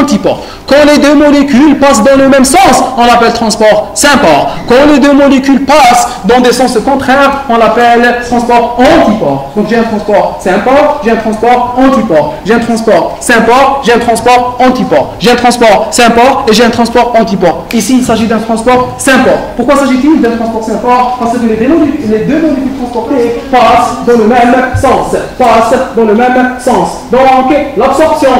Quand les deux molécules passent dans le même sens, on l'appelle transport symport. Quand les deux molécules passent dans des sens contraires, on l'appelle transport antiport. Donc j'ai un transport symport, j'ai un transport antiport. J'ai un transport symport, j'ai un transport antiport. J'ai un transport symport et j'ai un transport antiport. Ici, il s'agit d'un transport symport. Pourquoi s'agit-il d'un transport symport? Parce que les deux molécules transportées passent dans le même sens. Donc, l'absorption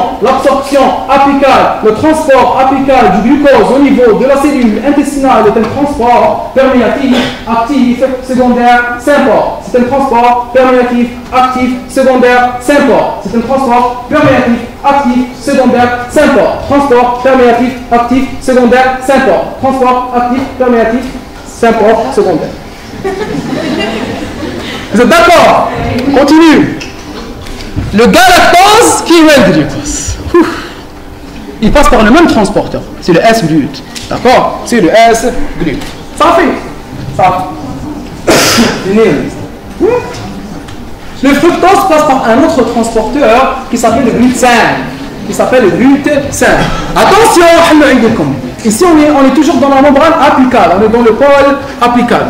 apicale, le transport apical du glucose au niveau de la cellule intestinale est un transport perméatif, actif, secondaire, symport. C'est un transport perméatif, actif, secondaire, symport. C'est un transport perméatif, actif, secondaire, symport. Transport perméatif, actif, secondaire, symport. Transport actif, perméatif, symport, secondaire. Vous êtes d'accord? Continue. Le galactose qui est le glucose. Il passe par le même transporteur. C'est le S-GLUT. D'accord? C'est le S-GLUT. Ça fait. Le fructose passe par un autre transporteur qui s'appelle le glutène. Attention, ici on est toujours dans la membrane apicale. On est dans le pôle apical.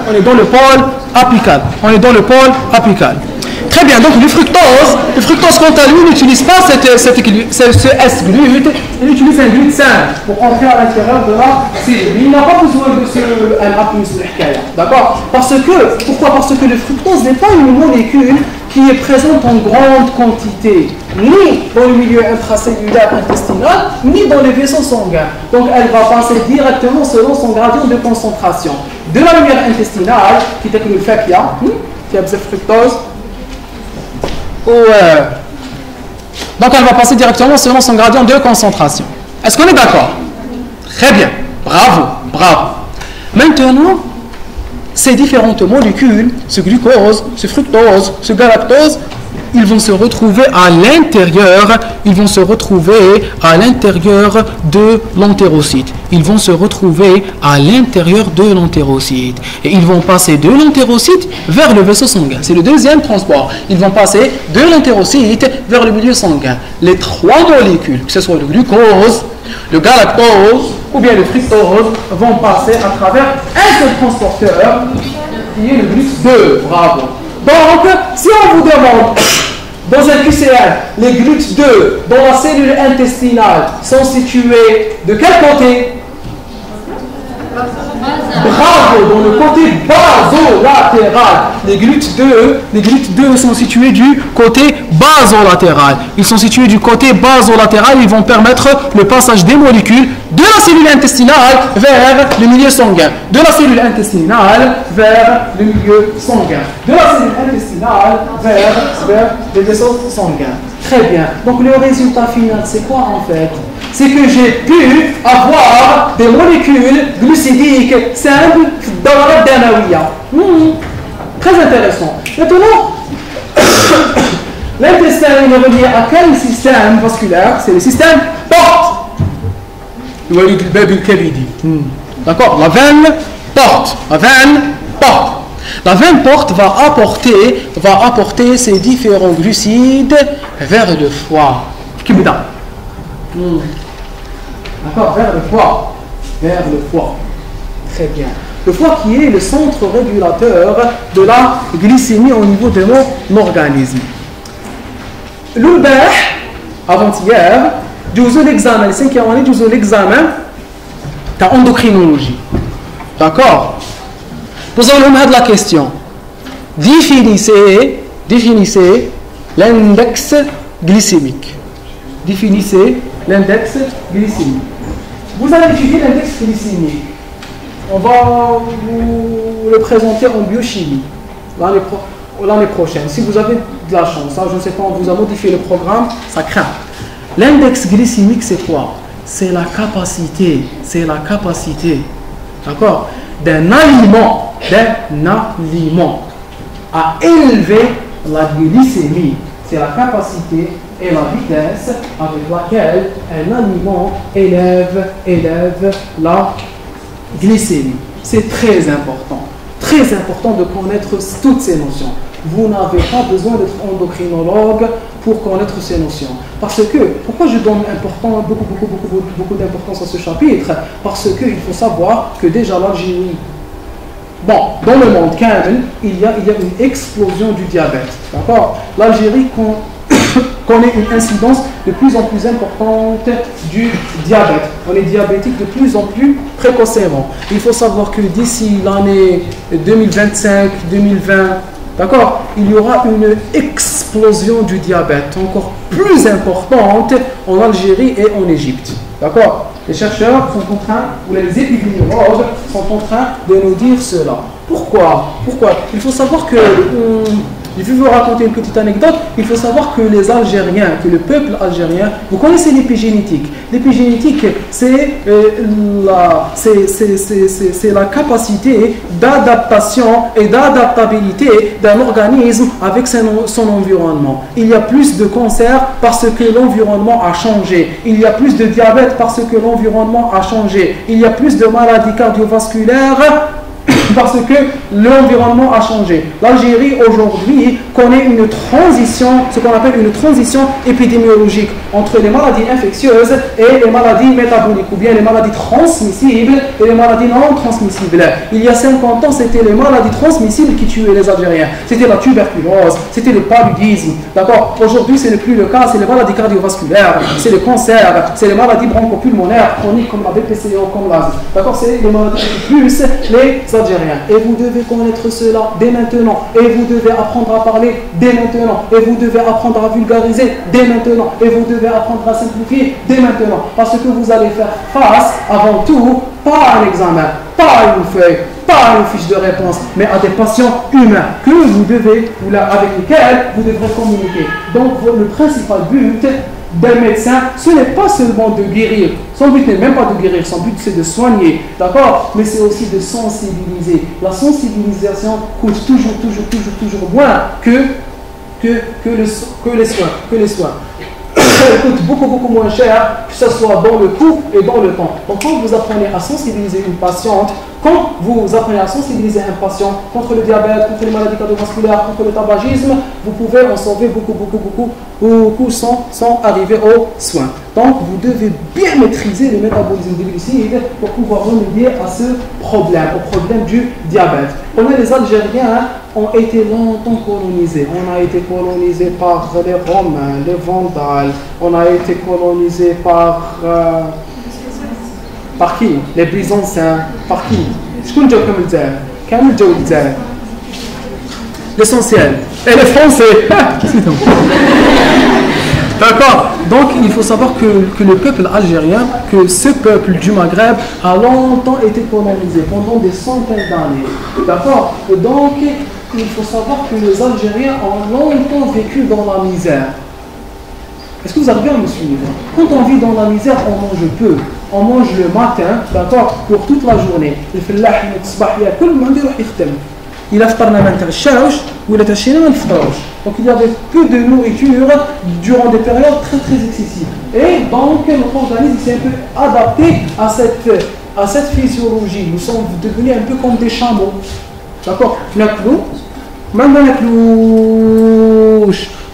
Très bien, donc le fructose quant à lui n'utilise pas ce S-GLUT, il utilise un glutène pour entrer à l'intérieur de la cellule. Il n'a pas besoin de ce Na+, d'accord? Pourquoi? Parce que le fructose n'est pas une molécule qui est présente en grande quantité, ni dans le milieu intracellulaire intestinal, ni dans les vaisseaux sanguins. Donc elle va passer directement selon son gradient de concentration. De la lumière intestinale, qui est le fécia, qui a fructose, donc elle va passer directement selon son gradient de concentration. Est-ce qu'on est d'accord? Très bien, bravo. Maintenant, ces différentes molécules, ce glucose, ce fructose, ce galactose, ils vont se retrouver à l'intérieur, de l'entérocyte. Ils vont se retrouver à l'intérieur de l'entérocyte. Et ils vont passer de l'entérocyte vers le vaisseau sanguin. C'est le deuxième transport. Ils vont passer de l'entérocyte vers le milieu sanguin. Les trois molécules, que ce soit le glucose, le galactose ou bien le fructose, vont passer à travers un seul transporteur qui est le GLUT2. Bravo. Donc, si on vous demande dans un QCM, les GLUT2 dans la cellule intestinale sont situés de quel côté? Bravo, dans le côté basolatéral. Les GLUT2 sont situés du côté basolatéral. Ils sont situés du côté basolatéral. Ils vont permettre le passage des molécules de la cellule intestinale vers le milieu sanguin. De la cellule intestinale vers le milieu sanguin. De la cellule intestinale vers les vaisseaux sanguins. Très bien. Donc le résultat final, c'est quoi en fait? C'est que j'ai pu avoir des molécules glucidiques simples dans la danawiya. Très intéressant. Maintenant, l'intestin est relié à quel système vasculaire? C'est le système porte. D'accord? La veine porte. La veine porte va apporter ces différents glucides vers le foie. D'accord, vers le foie. Très bien. Le foie qui est le centre régulateur de la glycémie au niveau de mon organisme. L'Ulbah, avant-hier, جزء l'examen, les 5e année, جزء l'examen, ta endocrinologie. D'accord? Posons-nous la question. Définissez l'index glycémique. Vous allez étudier l'index glycémique. On va vous le présenter en biochimie l'année prochaine. Si vous avez de la chance, je ne sais pas, on vous a modifié le programme, ça craint. L'index glycémique, c'est quoi? C'est la capacité, d'accord, d'un aliment à élever la glycémie. C'est la capacité et la vitesse avec laquelle un aliment élève la glycémie. C'est très important de connaître toutes ces notions. Vous n'avez pas besoin d'être endocrinologue pour connaître ces notions. Parce que, pourquoi je donne beaucoup d'importance à ce chapitre? Parce qu'il faut savoir que déjà l'Algérie, dans le monde il y a une explosion du diabète. D'accord? L'Algérie connaît une incidence de plus en plus importante du diabète. On est diabétique de plus en plus précocement. Il faut savoir que d'ici l'année 2025-2020, d'accord, il y aura une explosion du diabète encore plus importante en Algérie et en Égypte. D'accord? Les chercheurs sont en train, ou les épidémiologues sont en train de nous dire cela. Pourquoi? Il faut savoir que, je vais vous raconter une petite anecdote. Il faut savoir que les Algériens, que le peuple algérien, vous connaissez l'épigénétique. L'épigénétique, c'est la capacité d'adaptation et d'adaptabilité d'un organisme avec son environnement. Il y a plus de cancers parce que l'environnement a changé. Il y a plus de diabète parce que l'environnement a changé. Il y a plus de maladies cardiovasculaires parce que l'environnement a changé. L'Algérie aujourd'hui connaît une transition, ce qu'on appelle une transition épidémiologique entre les maladies infectieuses et les maladies métaboliques, ou bien les maladies transmissibles et les maladies non transmissibles. Il y a 50 ans, c'était les maladies transmissibles qui tuaient les Algériens. C'était la tuberculose, c'était le paludisme. D'accord? Aujourd'hui, ce n'est plus le cas, c'est les maladies cardiovasculaires, c'est le cancer, c'est les maladies bronchopulmonaires chroniques comme la BPCO, comme l'asthme. D'accord? C'est les maladies plus les Algériens. Et vous devez connaître cela dès maintenant. Et vous devez apprendre à parler dès maintenant. Et vous devez apprendre à vulgariser dès maintenant. Et vous devez apprendre à simplifier dès maintenant. Parce que vous allez faire face, avant tout, pas à un examen, pas à une feuille, pas à une fiche de réponse, mais à des patients humains que vous devez, avec lesquels vous devrez communiquer. Donc le principal but d'un médecin, ce n'est pas seulement de guérir. Son but n'est même pas de guérir, son but c'est de soigner, d'accord? Mais c'est aussi de sensibiliser. La sensibilisation coûte toujours moins que les soins. Elle coûte beaucoup moins cher, que ce soit dans le coût et dans le temps. Donc quand vous apprenez à sensibiliser une patiente, quand vous apprenez à sensibiliser un patient contre le diabète, contre les maladies cardiovasculaires, contre le tabagisme, vous pouvez en sauver beaucoup sans arriver aux soins. Donc vous devez bien maîtriser le métabolisme des glucides pour pouvoir remédier à ce problème, au problème du diabète. On a les Algériens ont été longtemps colonisés. On a été colonisés par les Romains, les Vandales. On a été colonisés par qui? Les Byzantins. Par qui? L'essentiel. Et les Français. D'accord. Donc il faut savoir que le peuple algérien, que ce peuple du Maghreb a longtemps été colonisé pendant des centaines d'années. D'accord. Donc il faut savoir que les Algériens ont longtemps vécu dans la misère. Est-ce que vous arrivez à me suivre? Quand on vit dans la misère, on mange peu. On mange le matin, d'accord, pour toute la journée. Il a donc il y avait peu de nourriture durant des périodes très excessives. Et donc notre organisme s'est un peu adapté à cette physiologie. Nous sommes devenus un peu comme des chameaux. D'accord.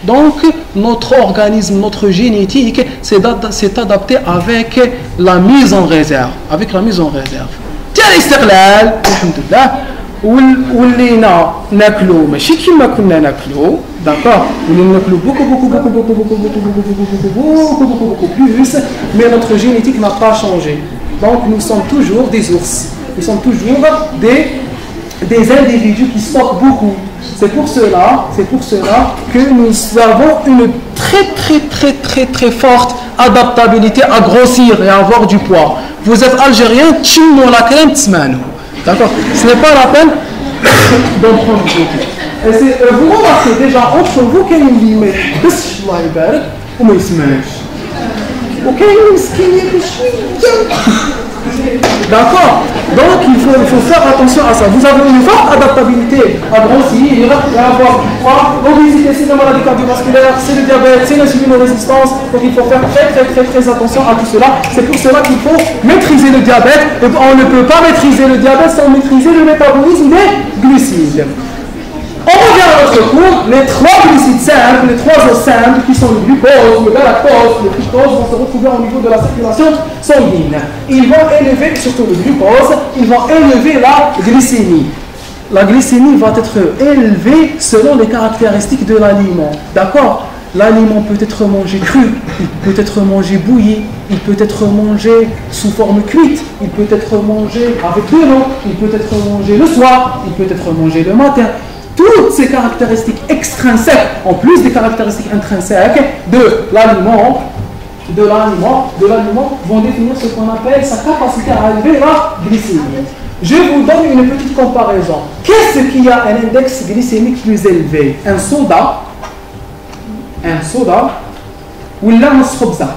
Donc notre organisme, notre génétique s'est adapté avec la mise en réserve. Tiens l'istiqlal, alhamdulillah. ولينا ناكلو ماشي كيما كنا ناكلو d'accord ولينا ناكلو beaucoup plus mais notre génétique n'a pas changé donc nous sommes toujours des ours, nous sommes toujours des individus qui stockent beaucoup. C'est pour cela que nous avons une très forte adaptabilité à grossir et à avoir du poids. Vous êtes algérien, tchimmo la crème tsmanou. D'accord. Ce n'est pas la peine d'en prendre beaucoup. Vous remarquez déjà entre vous qu'il y a une limite. D'accord. Donc il faut faire attention à ça. Vous avez une forte adaptabilité à grossir et à avoir du poids. L'obésité, c'est la maladie cardiovasculaire, c'est le diabète, c'est l'insulinorésistance. Donc il faut faire très attention à tout cela. C'est pour cela qu'il faut maîtriser le diabète. Et on ne peut pas maîtriser le diabète sans maîtriser le métabolisme des glucides. On revient à notre cours, les trois glucides simples, les trois os simples qui sont le glucose, le galactose, le fructose vont se retrouver au niveau de la circulation sanguine. Ils vont élever, surtout le glucose, ils vont élever la glycémie. La glycémie va être élevée selon les caractéristiques de l'aliment. D'accord? L'aliment peut être mangé cru, il peut être mangé bouilli, il peut être mangé sous forme cuite, il peut être mangé avec de l'eau, il peut être mangé le soir, il peut être mangé le matin. Toutes ces caractéristiques extrinsèques, en plus des caractéristiques intrinsèques de l'aliment, vont définir ce qu'on appelle sa capacité à élever la glycémie. Je vous donne une petite comparaison. Qu'est-ce qui a un index glycémique plus élevé? Un soda ou la moskhobza?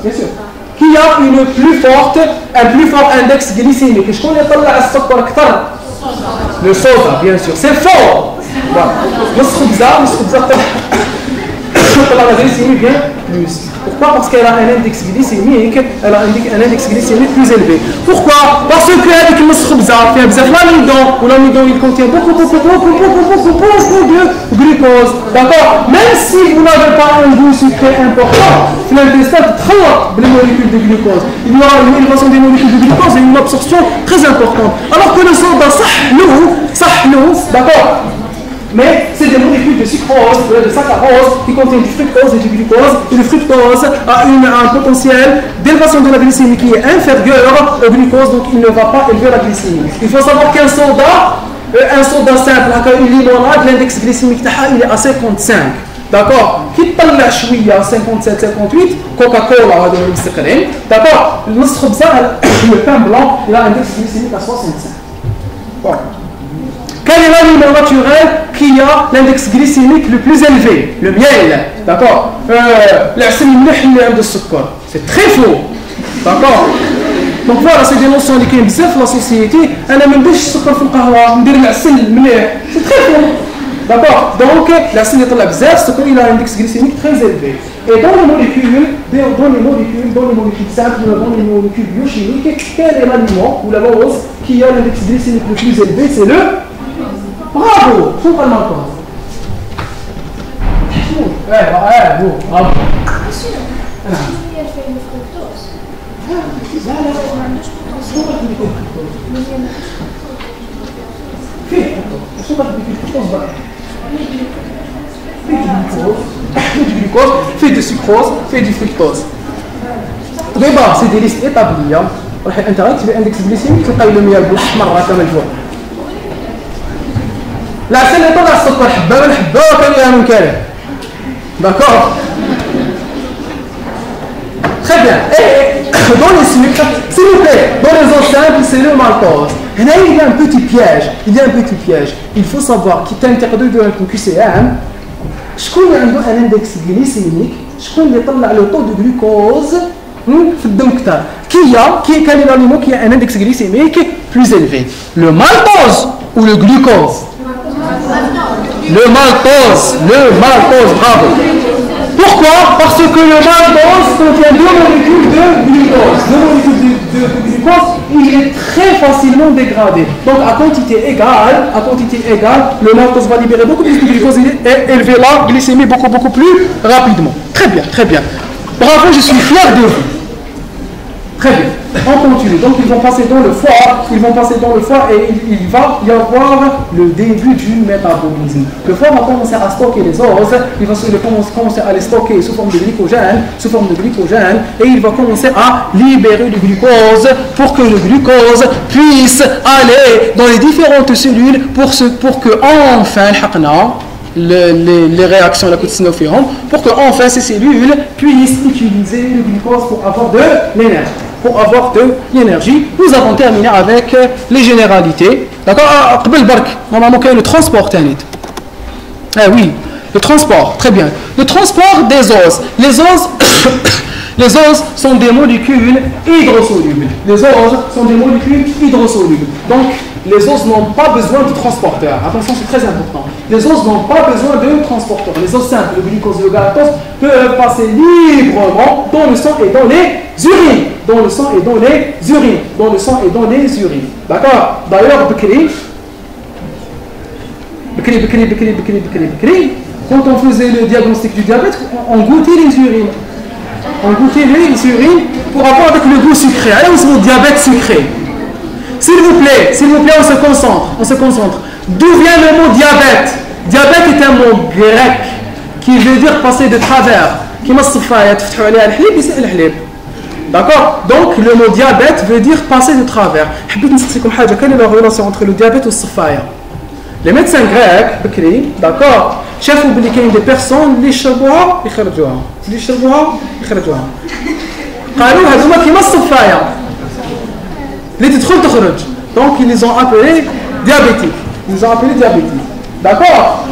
Bien sûr. Qui a un plus fort index glycémique. Je connais pas le soda, bien sûr. C'est fort. La glycémie vient plus. Pourquoi? Parce qu'elle a un index glycémique, plus élevé. Pourquoi? Parce que avec le moskhobza, l'amidon, il contient beaucoup de glucose. D'accord? Même si vous n'avez pas un goût sucré important, l'intestin trempe les molécules de glucose. Il y aura une élévation des molécules de glucose et une absorption très importante. Alors que le soda, sahnou, d'accord? Mais c'est des molécules de sucrose, de saccharose qui contiennent du fructose et du glucose. Et le fructose a un potentiel d'élévation de la glycémie qui est inférieur au glucose, donc il ne va pas élever la glycémie. Il faut savoir qu'un soda simple, une limonade, l'index glycémique il est à 55. D'accord? Qui طلع شويه 57 58 Coca-Cola هذا المستقرين. D'accord? Le pain blanc il a un index glycémique à 65. Bon. Quel est l'aliment naturel qui a l'index glycémique le plus élevé? Le miel, d'accord. C'est très faux, d'accord. Donc voilà, c'est des notions qui sont dans la société. C'est très faux. D'accord. Donc, l'acide est la bzef, il a un index glycémique très élevé. Et dans les molécules simples, dans les molécules biochimiques, quel est l'aliment ou la dose qui a l'index glycémique le plus élevé? C'est le. Bravo. Faut pas le manquer. Bravo. Monsieur, si elle fait une fructose, fait du sucrose, fait du fructose. D'abord, c'est des listes établies. Internet, tu veux index glycémique, tu as le miel bouche, marre comme elle voit. La scène est pas la stock, d'accord. Très bien. Et dans les sucres, s'il vous plaît, dans les eaux simples, c'est le maltose. Et là, il y a un petit piège. Il faut savoir qu'il t'interdit de un QCM. Je connais un index glycémique, je connais le taux de glucose quel est l'aliment qui a un index glycémique plus élevé? Le maltose ou le glucose? Le maltose, bravo. Pourquoi? Parce que le maltose contient deux molécules de glucose. Il est très facilement dégradé. Donc à quantité égale, le maltose va libérer beaucoup plus de glucose et élever la glycémie beaucoup plus rapidement. Très bien. Bravo, je suis fier de vous. Très bien. On continue. Donc ils vont passer dans le foie et il va y avoir le début du métabolisme. Le foie va commencer à stocker les os, il va commencer à les stocker sous forme de glycogène et il va commencer à libérer le glucose pour que le glucose puisse aller dans les différentes cellules pour que enfin les réactions la pour que enfin ces cellules puissent utiliser le glucose pour avoir de l'énergie. Nous avons terminé avec les généralités. D'accord. Normalement, quel est le transport? Oui, le transport. Très bien. Le transport des os. Les os sont des molécules hydrosolubles. Donc, les os n'ont pas besoin de transporteurs. Attention, c'est très important. Les os n'ont pas besoin de transporteurs. Les os simples, le glucose et le galactose, peuvent passer librement dans le sang et dans les urines. D'accord. D'ailleurs, quand on faisait le diagnostic du diabète, on goûtait les urines. Pour avoir avec le goût sucré. Allez, on se dit diabète sucré. S'il vous plaît, on se concentre. D'où vient le mot diabète? Diabète est un mot grec qui veut dire passer de travers. D'accord. Donc le mot diabète veut dire passer de travers. Quelle est la relation entre le diabète et le safaya? Les médecins grecs, d'accord, شافوا بلي كاين des personnes اللي يشربوها يخرجوها قالوا هذوما كيما الصفايه اللي تدخل تخرج. Donc ils les ont appelés diabétiques. D'accord.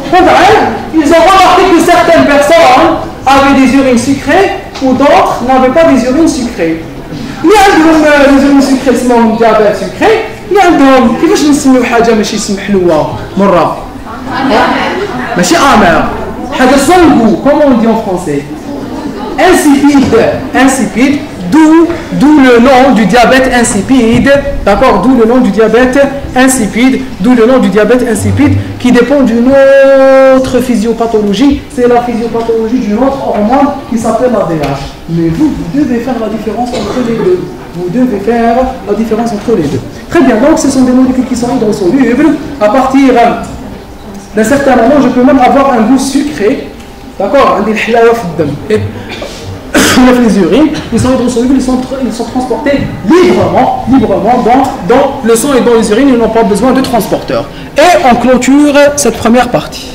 Ils ont remarqué que certaines personnes avaient des urines sucrées ou d'autres n'avaient pas des urines sucrées. Il y a des urines sucrées اسمهم diabète sucré. Il y a عندهم كيفاش نسميو حاجه ماشي اسم حلوه مره ماشي امر حاجه sans goût, comme on dit en français, insipide, d'où le nom du diabète insipide. D'accord. D'où le nom du diabète insipide qui dépend d'une autre physiopathologie. C'est la physiopathologie d'une autre hormone qui s'appelle la DH. Mais vous devez faire la différence entre les deux. Très bien. Donc ce sont des molécules qui sont hydrosolubles. À partir d'un certain moment, je peux même avoir un goût sucré. D'accord. Les urines, ils sont hydrosolubles, ils sont transportés librement dans le sang et dans les urines, ils n'ont pas besoin de transporteurs. Et on clôture cette première partie.